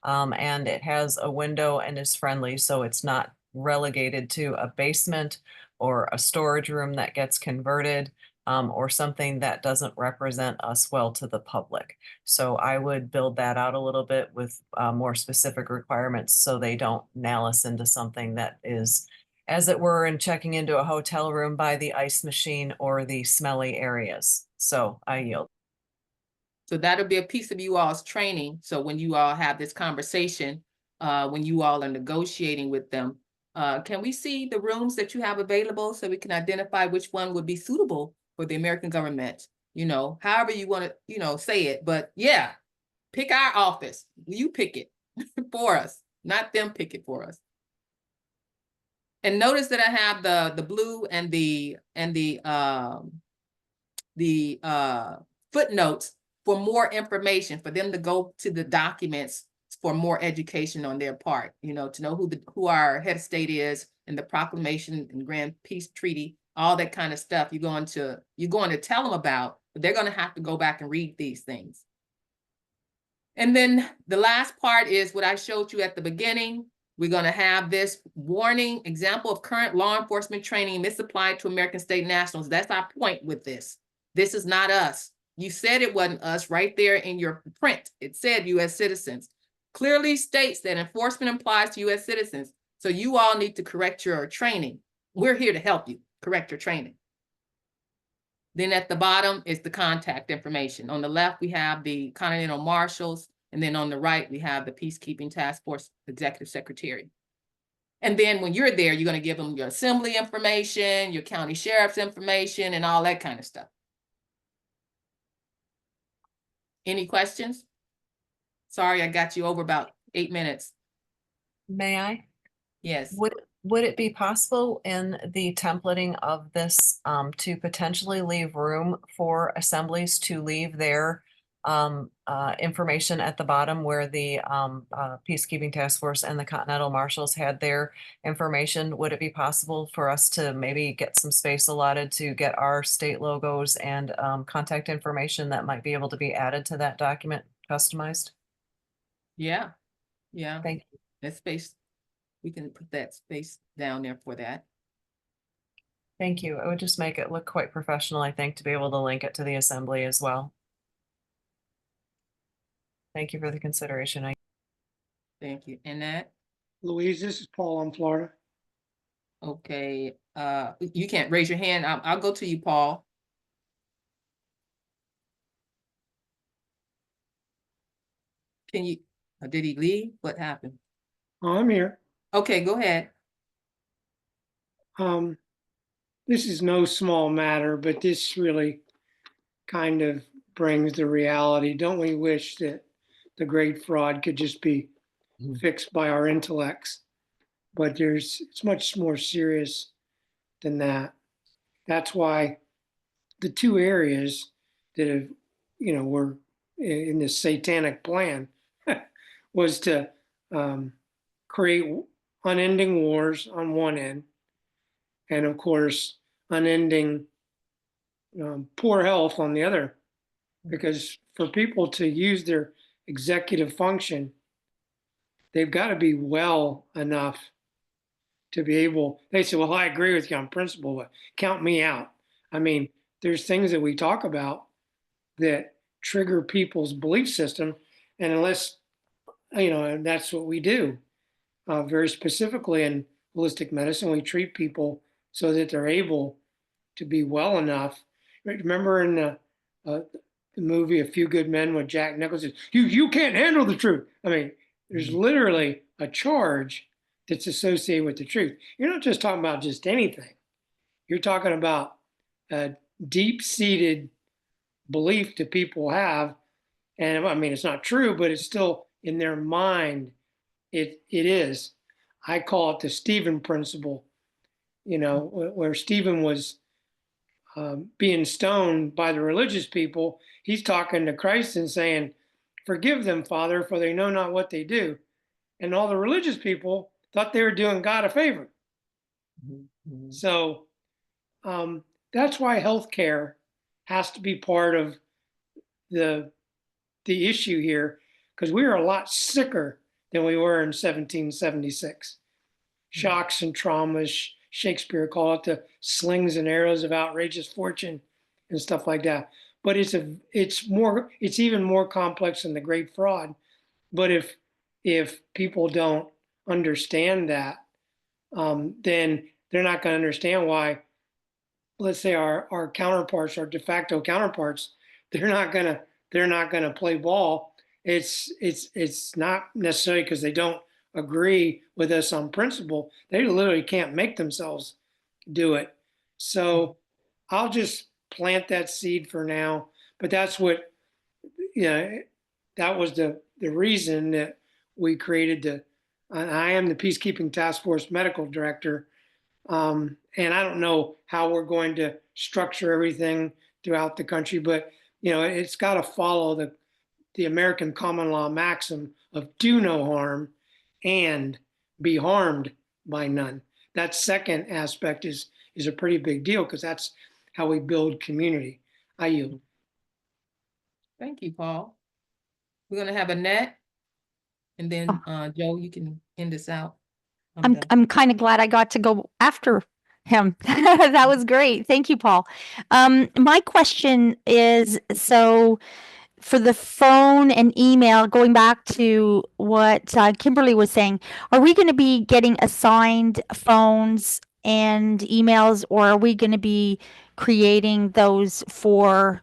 And it has a window and is friendly, so it's not relegated to a basement or a storage room that gets converted or something that doesn't represent us well to the public. So I would build that out a little bit with more specific requirements so they don't nail us into something that is, as it were, in checking into a hotel room by the ice machine or the smelly areas. So I yield. So that'll be a piece of you all's training. So when you all have this conversation, when you all are negotiating with them, can we see the rooms that you have available so we can identify which one would be suitable for the American government? However you want to, say it. But yeah, pick our office. You pick it for us, not them pick it for us. And notice that I have the blue and the footnotes for more information, for them to go to the documents for more education on their part, to know who our head of state is and the proclamation and grand peace treaty, all that kind of stuff you're going to tell them about, but they're going to have to go back and read these things. And then the last part is what I showed you at the beginning. We're going to have this warning example of current law enforcement training misapplied to American state nationals. That's our point with this. This is not us. You said it wasn't us right there in your print. It said U.S. citizens. Clearly states that enforcement applies to U.S. citizens. So you all need to correct your training. We're here to help you correct your training. Then at the bottom is the contact information. On the left, we have the Continental Marshals. And then on the right, we have the Peacekeeping Task Force Executive Secretary. And then when you're there, you're going to give them your assembly information, your county sheriff's information, and all that kind of stuff. Any questions? Sorry, I got you over about 8 minutes. May I? Yes. Would it be possible in the templating of this to potentially leave room for assemblies to leave their information at the bottom where the Peacekeeping Task Force and the Continental Marshals had their information. Would it be possible for us to maybe get some space allotted to get our state logos and contact information that might be able to be added to that document, customized? Yeah, yeah. Thank you. That space, we can put that space down there for that. Thank you. It would just make it look quite professional, I think, to be able to link it to the assembly as well. Thank you for the consideration. Thank you. And that, Louise, this is Paul in Florida. okay, you can't raise your hand. I'll go to you, Paul. Can you, did he leave? What happened? Oh, I'm here. Okay, go ahead. This is no small matter, but this really kind of brings the reality. Don't we wish that the great fraud could just be fixed by our intellects? But it's much more serious than that. That's why the two areas that have, were in this satanic plan was to create unending wars on one end, and of course, unending poor health on the other. Because for people to use their executive function, they've got to be well enough to be able, they say, well, I agree with you on principle, but count me out. I mean, there's things that we talk about that trigger people's belief system. And unless, and that's what we do. Very specifically in holistic medicine, we treat people so that they're able to be well enough. Remember in the movie A Few Good Men with Jack Nicholson, you can't handle the truth. I mean, there's literally a charge that's associated with the truth. You're not just talking about just anything. You're talking about a deep-seated belief that people have. And I mean, it's not true, but it's still in their mind. It is. I call it the Stephen principle, where Stephen was being stoned by the religious people. He's talking to Christ and saying, forgive them, Father, for they know not what they do. And all the religious people thought they were doing God a favor. Mm-hmm. So that's why healthcare has to be part of the issue here, because we are a lot sicker than we were in 1776. Shocks and traumas, Shakespeare called it the slings and arrows of outrageous fortune and stuff like that. But it's even more complex than the Great Fraud. But if people don't understand that, then they're not going to understand why, let's say our counterparts, our de facto counterparts, they're not going to play ball. It's not necessarily because they don't agree with us on principle. They literally can't make themselves do it. So I'll just plant that seed for now. But that's what, that was the reason that we created I am the Peacekeeping Task Force Medical Director. And I don't know how we're going to structure everything throughout the country, but it's got to follow the American common law maxim of do no harm and be harmed by none. That second aspect is a pretty big deal, because that's how we build community. I yield. Thank you, Paul. We're gonna have Annette, and then Joe, you can end this out. I'm kind of glad I got to go after him. That was great. Thank you, Paul. My question is, so for the phone and email, going back to what Kimberly was saying, are we going to be getting assigned phones and emails, or are we going to be creating those for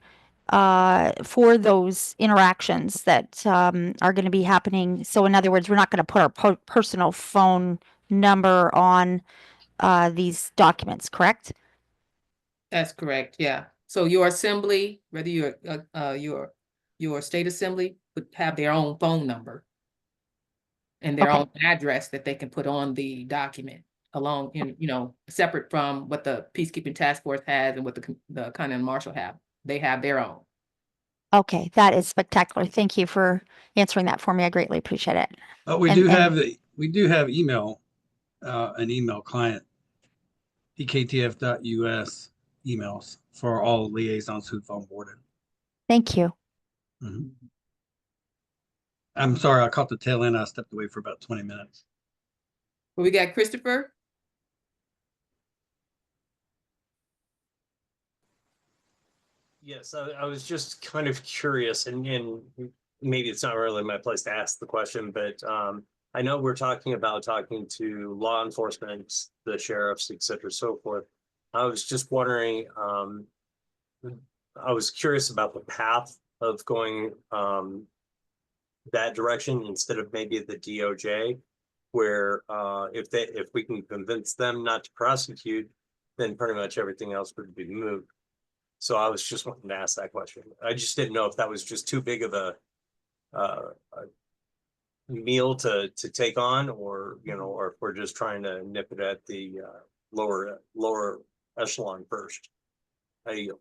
those interactions that are going to be happening? So in other words, we're not going to put our personal phone number on these documents, correct? That's correct. Yeah. So your assembly, whether your state assembly, would have their own phone number and their own address that they can put on the document, along in, separate from what the Peacekeeping Task Force has and what the Continental Marshal have. They have their own. Okay, that is spectacular. Thank you for answering that for me. I greatly appreciate it. Oh, we And- do and- have email, an email client, pktf.us emails for all liaisons who've onboarded. Thank you. Mhm. I'm sorry, I caught the tail end. I stepped away for about 20 minutes. Well, we got Christopher. Yes, I was just kind of curious, and maybe it's not really my place to ask the question, but I know we're talking about talking to law enforcement, the sheriffs, et cetera, so forth. I was just wondering, I was curious about the path of going that direction instead of maybe the DOJ, where if we can convince them not to prosecute, then pretty much everything else would be moved. So I was just wanting to ask that question. I just didn't know if that was just too big of a meal to take on, or or if we're just trying to nip it at the lower echelon first. How do you?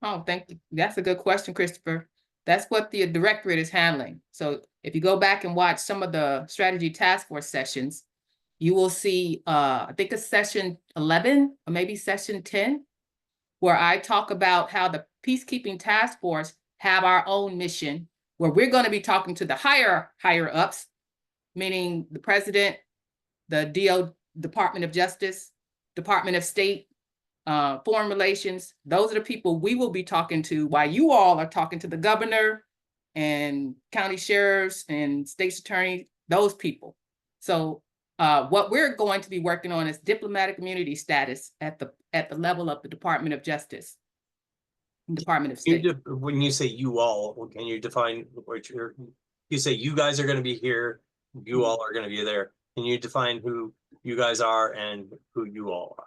Oh, thank you. That's a good question, Christopher. That's what the directorate is handling. So if you go back and watch some of the strategy task force sessions, you will see, I think it's session 11 or maybe session 10, where I talk about how the peacekeeping task force have our own mission, where we're going to be talking to the higher ups, meaning the president, the Department of Justice, Department of State, Foreign Relations. Those are the people we will be talking to while you all are talking to the governor and county sheriffs and state's attorney, those people. So what we're going to be working on is diplomatic immunity status at the level of the Department of Justice, Department of State. When you say you all, can you define what you say you guys are going to be here, you all are going to be there. Can you define who you guys are and who you all are?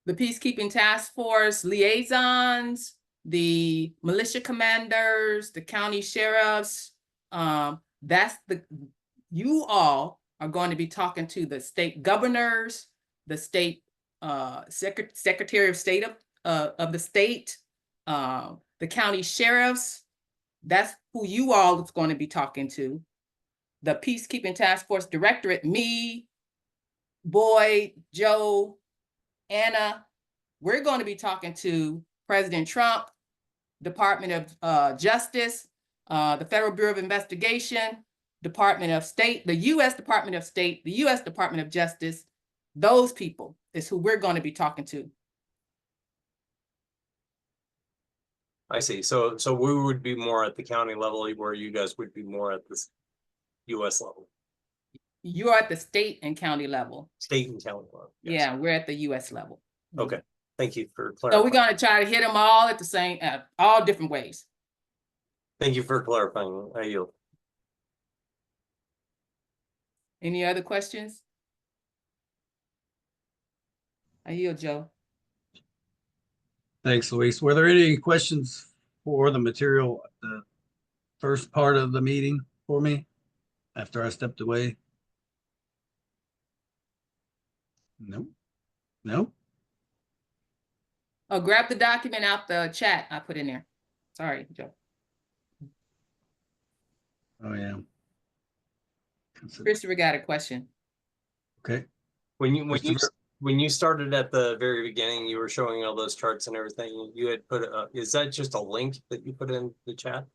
The peacekeeping task force liaisons, the militia commanders, the county sheriffs. You all are going to be talking to the state governors, the state secretary of state of the state, the county sheriffs. That's who you all is going to be talking to. The peacekeeping task force directorate, me, Boyd, Joe, Anna, we're going to be talking to President Trump, Department of Justice, the Federal Bureau of Investigation, Department of State, the U.S. Department of State, the U.S. Department of Justice. Those people is who we're going to be talking to. I see. So we would be more at the county level, where you guys would be more at this U.S. level. You're at the state and county level. State and county level. Yes. Yeah, we're at the U.S. level. Okay. Thank you for So clarifying. we're going to try to hit them all at the same, all different ways. Thank you for clarifying. I yield. Any other questions? I yield, Joe. Thanks, Luis. Were there any questions for the material, the first part of the meeting for me after I stepped away? No. No. Oh, grab the document out the chat I put in there. Sorry, Joe. Oh yeah. Christopher got a question. Okay. When you started at the very beginning, you were showing all those charts and everything. You had put is that just a link that you put in the chat?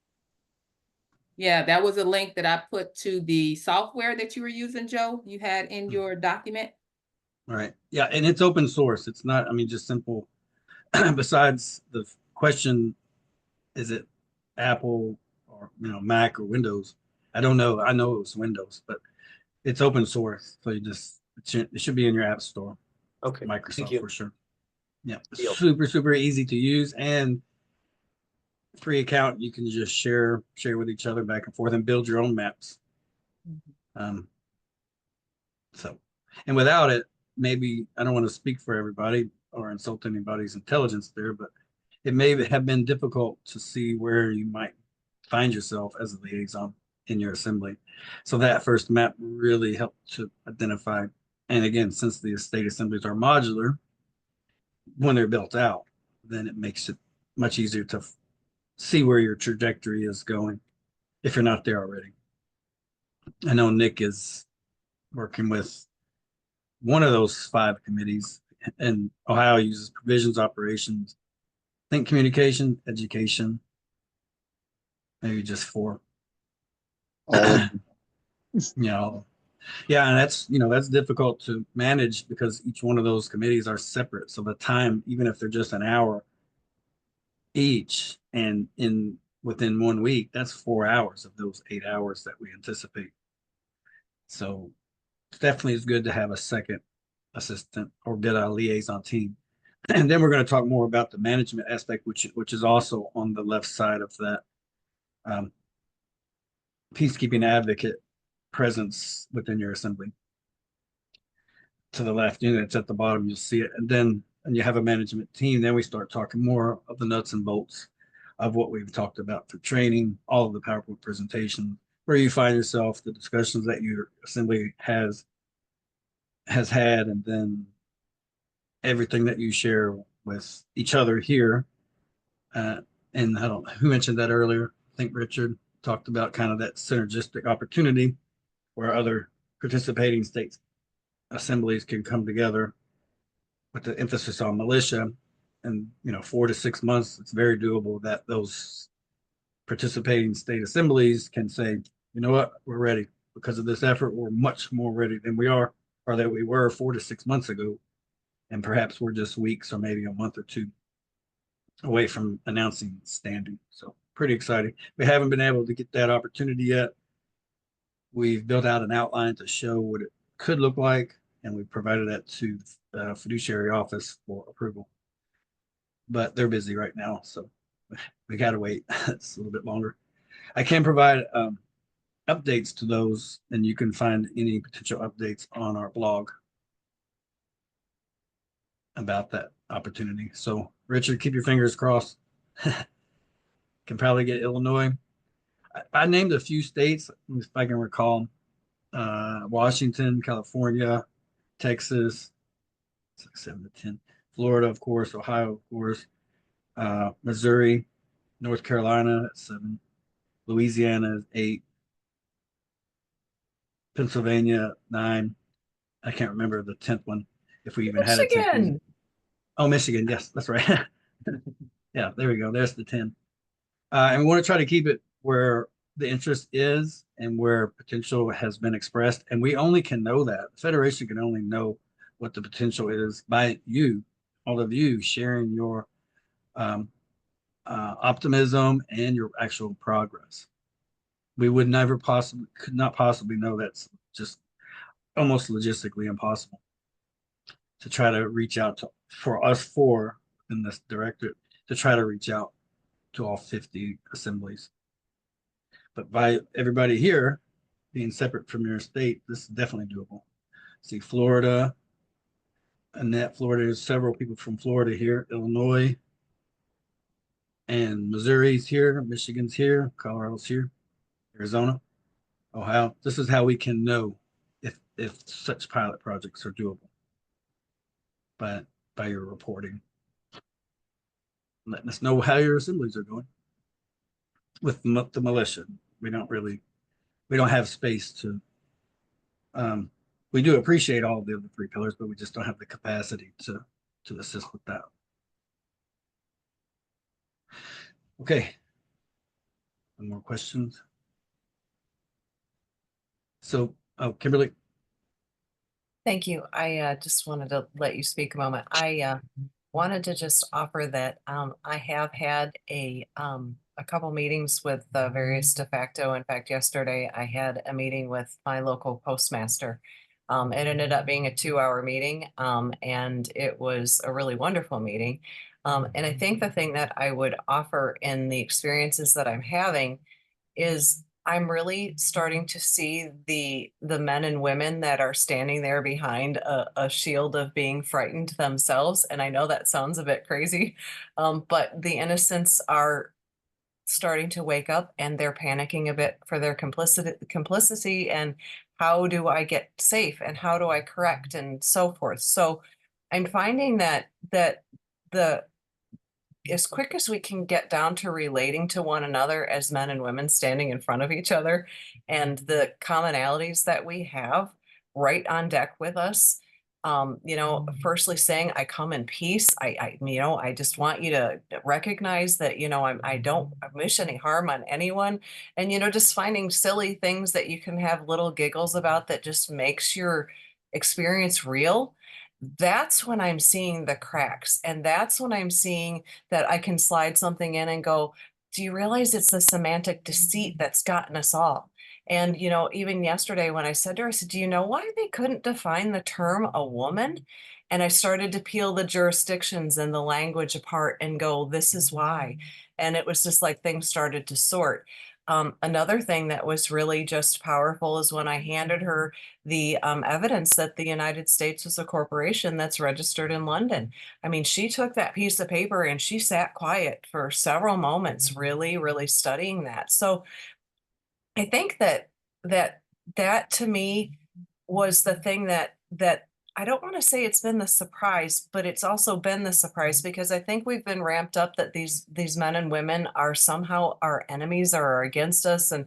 Yeah, that was a link that I put to the software that you were using, Joe. You had in your document. All right. Yeah, and it's open source. It's not, I mean, just simple. Besides the question, is it Apple or Mac or Windows? I don't know. I know it's Windows, but it's open source. So it should be in your app store. Okay. Microsoft for sure. Yeah. Deal. Super easy to use, and free account. You can just share with each other back and forth and build your own maps. And without it, maybe I don't want to speak for everybody or insult anybody's intelligence there, but it may have been difficult to see where you might find yourself as a liaison in your assembly. So that first map really helped to identify. And again, since the state assemblies are modular, when they're built out, then it makes it much easier to see where your trajectory is going if you're not there already. I know Nick is working with one of those 5 committees, and Ohio uses provisions, operations, I think communication, education, maybe just 4. Oh, Yeah, and that's difficult to manage because each one of those committees are separate. So the time, even if they're just an hour each, and within 1 week, that's 4 hours of those 8 hours that we anticipate. So it definitely is good to have a second assistant or get a liaison team. And then we're going to talk more about the management aspect, which is also on the left side of that peacekeeping advocate presence within your assembly. To the left, it's at the bottom, you'll see it. And you have a management team. Then we start talking more of the nuts and bolts of what we've talked about for training, all of the PowerPoint presentations, where you find yourself, the discussions that your assembly has had, and then everything that you share with each other here. And I don't know who mentioned that earlier. I think Richard talked about kind of that synergistic opportunity where other participating states assemblies can come together with the emphasis on militia. And 4 to 6 months, it's very doable that those participating state assemblies can say, you know what, we're ready. Because of this effort, we're much more ready than we are, or that we were 4 to 6 months ago. And perhaps we're just weeks or maybe a month or 2 away from announcing standing. So pretty exciting. We haven't been able to get that opportunity yet. We've built out an outline to show what it could look like, and we've provided that to the fiduciary office for approval. But they're busy right now, so we got to wait. It's a little bit longer. I can provide updates to those, and you can find any potential updates on our blog about that opportunity. So, Richard, keep your fingers crossed. Can probably get Illinois. I named a few states, if I can recall. Washington, California, Texas, 6, 7 to 10. Florida, of course, Ohio, of course, Missouri, North Carolina at 7, Louisiana is 8, Pennsylvania 9. I can't remember the 10th one, if we even had a 10th one. Michigan. Oh, Michigan, yes, that's right. Yeah, there we go. There's the 10. And we want to try to keep it where the interest is and where potential has been expressed. And we only can know that. The Federation can only know what the potential is by you, all of you sharing your optimism and your actual progress. We would could not possibly know. That's just almost logistically impossible to try to reach out to, for us 4 in this directorate, to try to reach out to all 50 assemblies. But by everybody here being separate from your state, this is definitely doable. See, Florida, Annette, Florida, there's several people from Florida here, Illinois, and Missouri's here, Michigan's here, Colorado's here, Arizona, Ohio. This is how we can know if such pilot projects are doable. But by your reporting, letting us know how your assemblies are going. With the militia, we don't have space to. We do appreciate all of the other 3 pillars, but we just don't have the capacity to assist with that. Okay. Any more questions? So, Kimberly. Thank you. I just wanted to let you speak a moment. I wanted to just offer that I have had a couple meetings with various de facto. In fact, yesterday I had a meeting with my local postmaster. It ended up being a 2-hour meeting, and it was a really wonderful meeting. And I think the thing that I would offer in the experiences that I'm having is I'm really starting to see the men and women that are standing there behind a shield of being frightened themselves. And I know that sounds a bit crazy, but the innocents are starting to wake up, and they're panicking a bit for their complicity and how do I get safe and how do I correct and so forth. So I'm finding that the as quick as we can get down to relating to one another as men and women standing in front of each other and the commonalities that we have right on deck with us. Firstly saying, I come in peace. I just want you to recognize that, I don't wish any harm on anyone. And, just finding silly things that you can have little giggles about that just makes your experience real. That's when I'm seeing the cracks. And that's when I'm seeing that I can slide something in and go, do you realize it's the semantic deceit that's gotten us all? And, even yesterday when I said to her, I said, do you know why they couldn't define the term a woman? And I started to peel the jurisdictions and the language apart and go, this is why. And it was just like things started to sort. Another thing that was really just powerful is when I handed her the evidence that the United States was a corporation that's registered in London. I mean, she took that piece of paper and she sat quiet for several moments, really, really studying that. So I think that to me was the thing that I don't want to say it's been the surprise, but it's also been the surprise because I think we've been ramped up that these men and women are somehow our enemies or are against us, and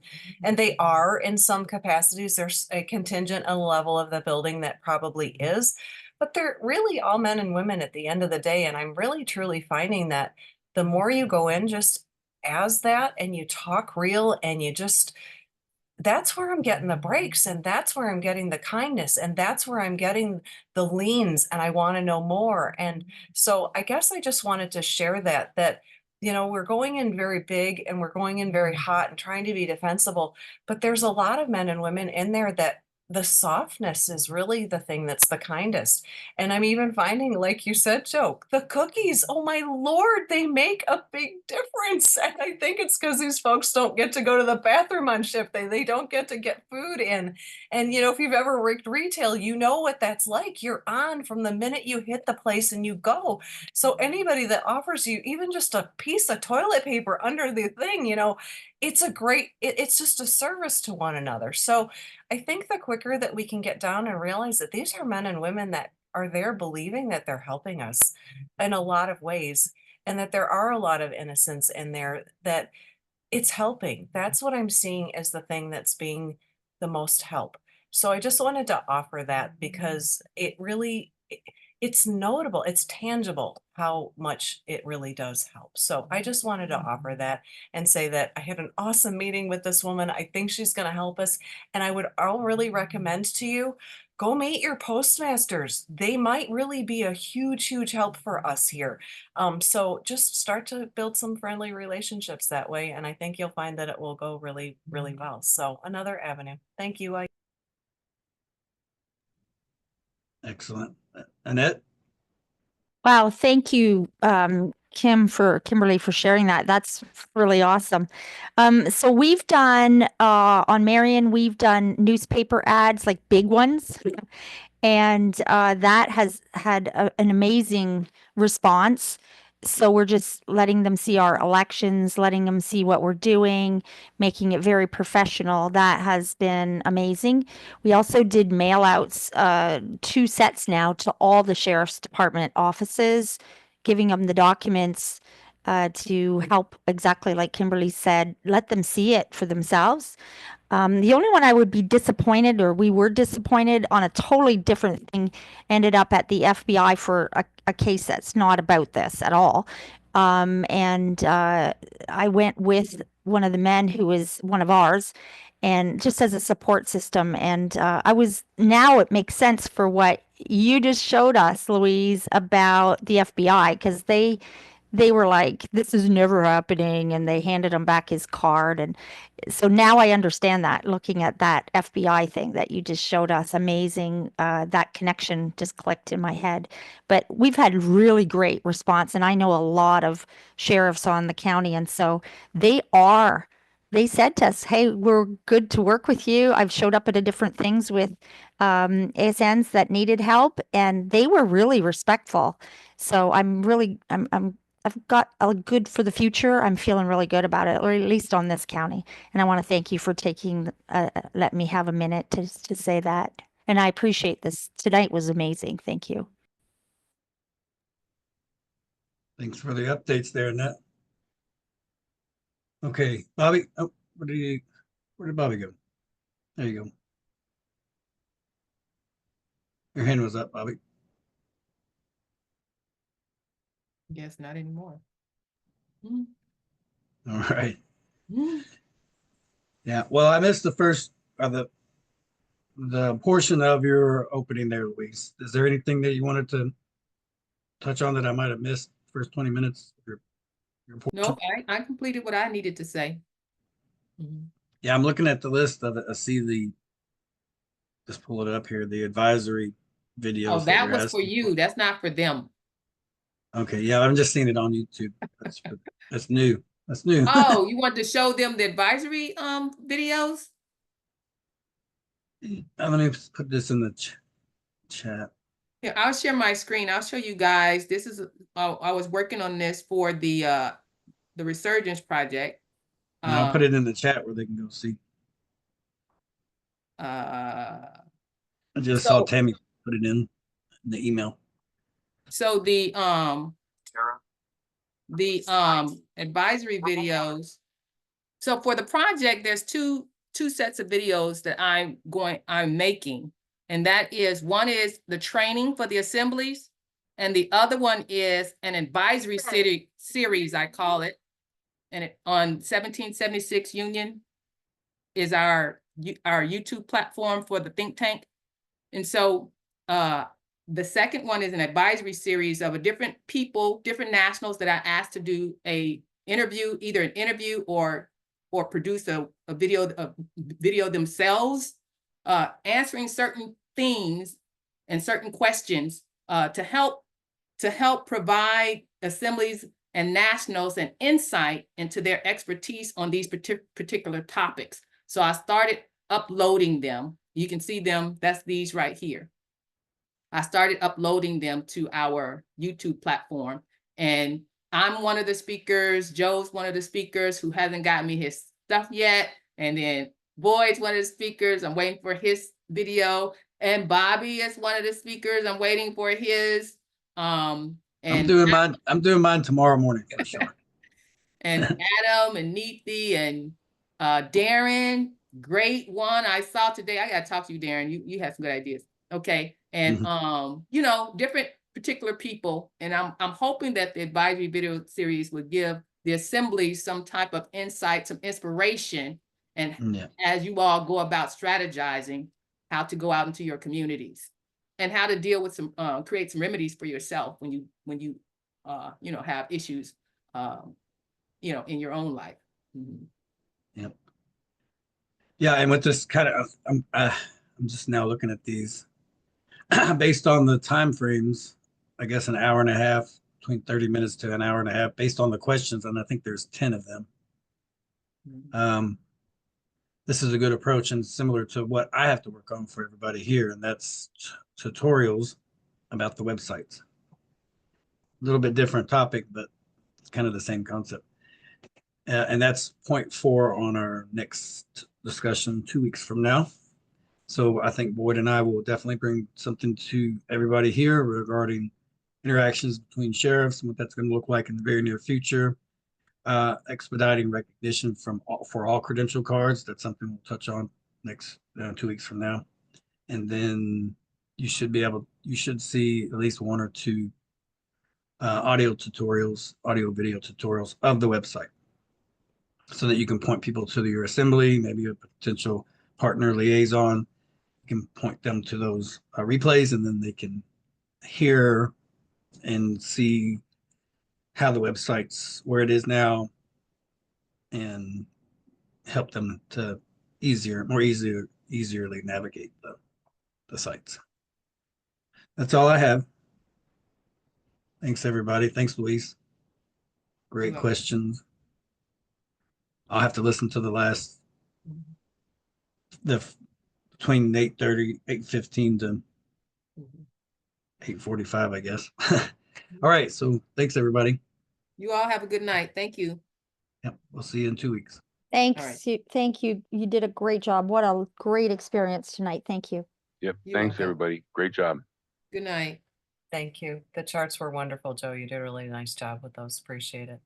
they are in some capacities. There's a contingent a level of the building that probably is, but they're really all men and women at the end of the day. And I'm really truly finding that the more you go in just as that and you talk real and you just that's where I'm getting the breaks and that's where I'm getting the kindness and that's where I'm getting the leans and I want to know more. And so I guess I just wanted to share that we're going in very big and we're going in very hot and trying to be defensible, but there's a lot of men and women in there that the softness is really the thing that's the kindest. And I'm even finding, like you said, Joe, the cookies, oh my Lord, they make a big difference. And I think it's because these folks don't get to go to the bathroom on shift. They don't get to get food in. And, if you've ever rigged retail, you know what that's like. You're on from the minute you hit the place and you go. So anybody that offers you even just a piece of toilet paper under the thing, it's it's just a service to one another. So I think the quicker that we can get down and realize that these are men and women that are there believing that they're helping us in a lot of ways, and that there are a lot of innocence in there, that it's helping. That's what I'm seeing as the thing that's being the most help. So I just wanted to offer that because it really, it's notable, it's tangible how much it really does help. So I just wanted to offer that and say that I had an awesome meeting with this woman. I think she's going to help us. And I'll really recommend to you, go meet your postmasters. They might really be a huge, huge help for us here. So just start to build some friendly relationships that way. And I think you'll find that it will go really, really well. So another avenue. Thank you. Excellent. Annette? Wow, thank you, Kimberly, for sharing that. That's really awesome. So we've done on Marion, we've done newspaper ads, like big ones, and that has had an amazing response. So we're just letting them see our elections, letting them see what we're doing, making it very professional. That has been amazing. We also did mail outs, 2 sets now to all the sheriff's department offices, giving them the documents to help, exactly like Kimberly said, let them see it for themselves. The only one I would be disappointed, or we were disappointed on a totally different thing, ended up at the FBI for a case that's not about this at all. And I went with one of the men who is one of ours, and just as a support system. And now it makes sense for what you just showed us, Louise, about the FBI, because they were like, this is never happening, and they handed him back his card. And so now I understand that, looking at that FBI thing that you just showed us. Amazing. That connection just clicked in my head. But we've had really great response, and I know a lot of sheriffs on the county, and so they said to us, hey, we're good to work with you. I've showed up at different things with ASNs that needed help, and they were really respectful. So I've got a good for the future. I'm feeling really good about it, or at least on this county. And I want to thank you for let me have a minute to say that. And I appreciate this. Tonight was amazing. Thank you. Thanks for the updates there, Annette. Okay, Bobby, oh, where did Bobby go? There you go. Your hand was up, Bobby. Guess not anymore. Mm, All right. mm. Yeah, well, I missed the first the portion of your opening there, Louise. Is there anything that you wanted to touch on that I might have missed first 20 minutes? Your portion? No, I completed what I needed to say. Mhm. Yeah, I'm looking at the list of it. I see just pull it up here, the advisory videos. Oh, that you're was for asking you. That's not for them. Okay, yeah, I'm just seeing it on YouTube. That's new. That's new. Oh, you want to show them the advisory videos? Let me put this in the chat. Yeah, I'll share my screen. I'll show you guys. This is I was working on this for the Resurgence project. And I'll put it in the chat where they can go see. I just saw Tammy put it in the email. So the advisory videos. So for the project, there's two sets of videos that I'm making. And that is, one is the training for the assemblies, and the other one is an advisory series, I call it. And it on 1776 Union is our YouTube platform for the think tank. And so the second one is an advisory series of different people, different nationals that I asked to do a interview, either an interview or produce a video themselves, answering certain things and certain questions to help provide assemblies and nationals an insight into their expertise on these particular topics. So I started uploading them. You can see them, that's these right here. I started uploading them to our YouTube platform, and I'm one of the speakers, Joe's one of the speakers who hasn't gotten me his stuff yet, and then Boyd's one of the speakers, I'm waiting for his video, and Bobby is one of the speakers, I'm waiting for his. And I'm doing mine tomorrow morning for sure. And Adam and Neethi and Darren, great one I saw today. I gotta talk to you, Darren. You have some good ideas. Okay. And you know, different particular people. And I'm hoping that the advisory video series would give the assembly some type of insight, some inspiration, and as you all go about strategizing how to go out into your communities and how to deal with some create some remedies for yourself when you you know, have issues you know, in your own life. Yep. Yeah, and with this kind of, I'm just now looking at these based on the time frames. I guess an hour and a half, between 30 minutes to an hour and a half, based on the questions, and I think there's 10 of them. This is a good approach and similar to what I have to work on for everybody here, and that's tutorials about the websites. A little bit different topic, but it's kind of the same concept. And that's point 4 on our next discussion 2 weeks from now. So I think Boyd and I will definitely bring something to everybody here regarding interactions between sheriffs and what that's going to look like in the very near future. Expediting recognition for all credential cards. That's something we'll touch on next 2 weeks from now. And then you should see at least 1 or 2 audio video tutorials of the website, so that you can point people to your assembly, maybe a potential partner liaison. You can point them to those replays, and then they can hear and see how the website's where it is now, and help them to easierly navigate the sites. That's all I have. Thanks, everybody. Thanks, Luis. Great questions. I'll have to listen to the last, between 8:30, 8:15 to 8:45, I guess. All right. So thanks, everybody. You all have a good night. Thank you. Yep. We'll see you in 2 weeks. Thanks. Thank you. You did a great job. What a great experience tonight. Thank you. Yep. You're Thanks, welcome. everybody. Great job. Good night. Thank you. The charts were wonderful, Joe. You did a really nice job with those. Appreciate it.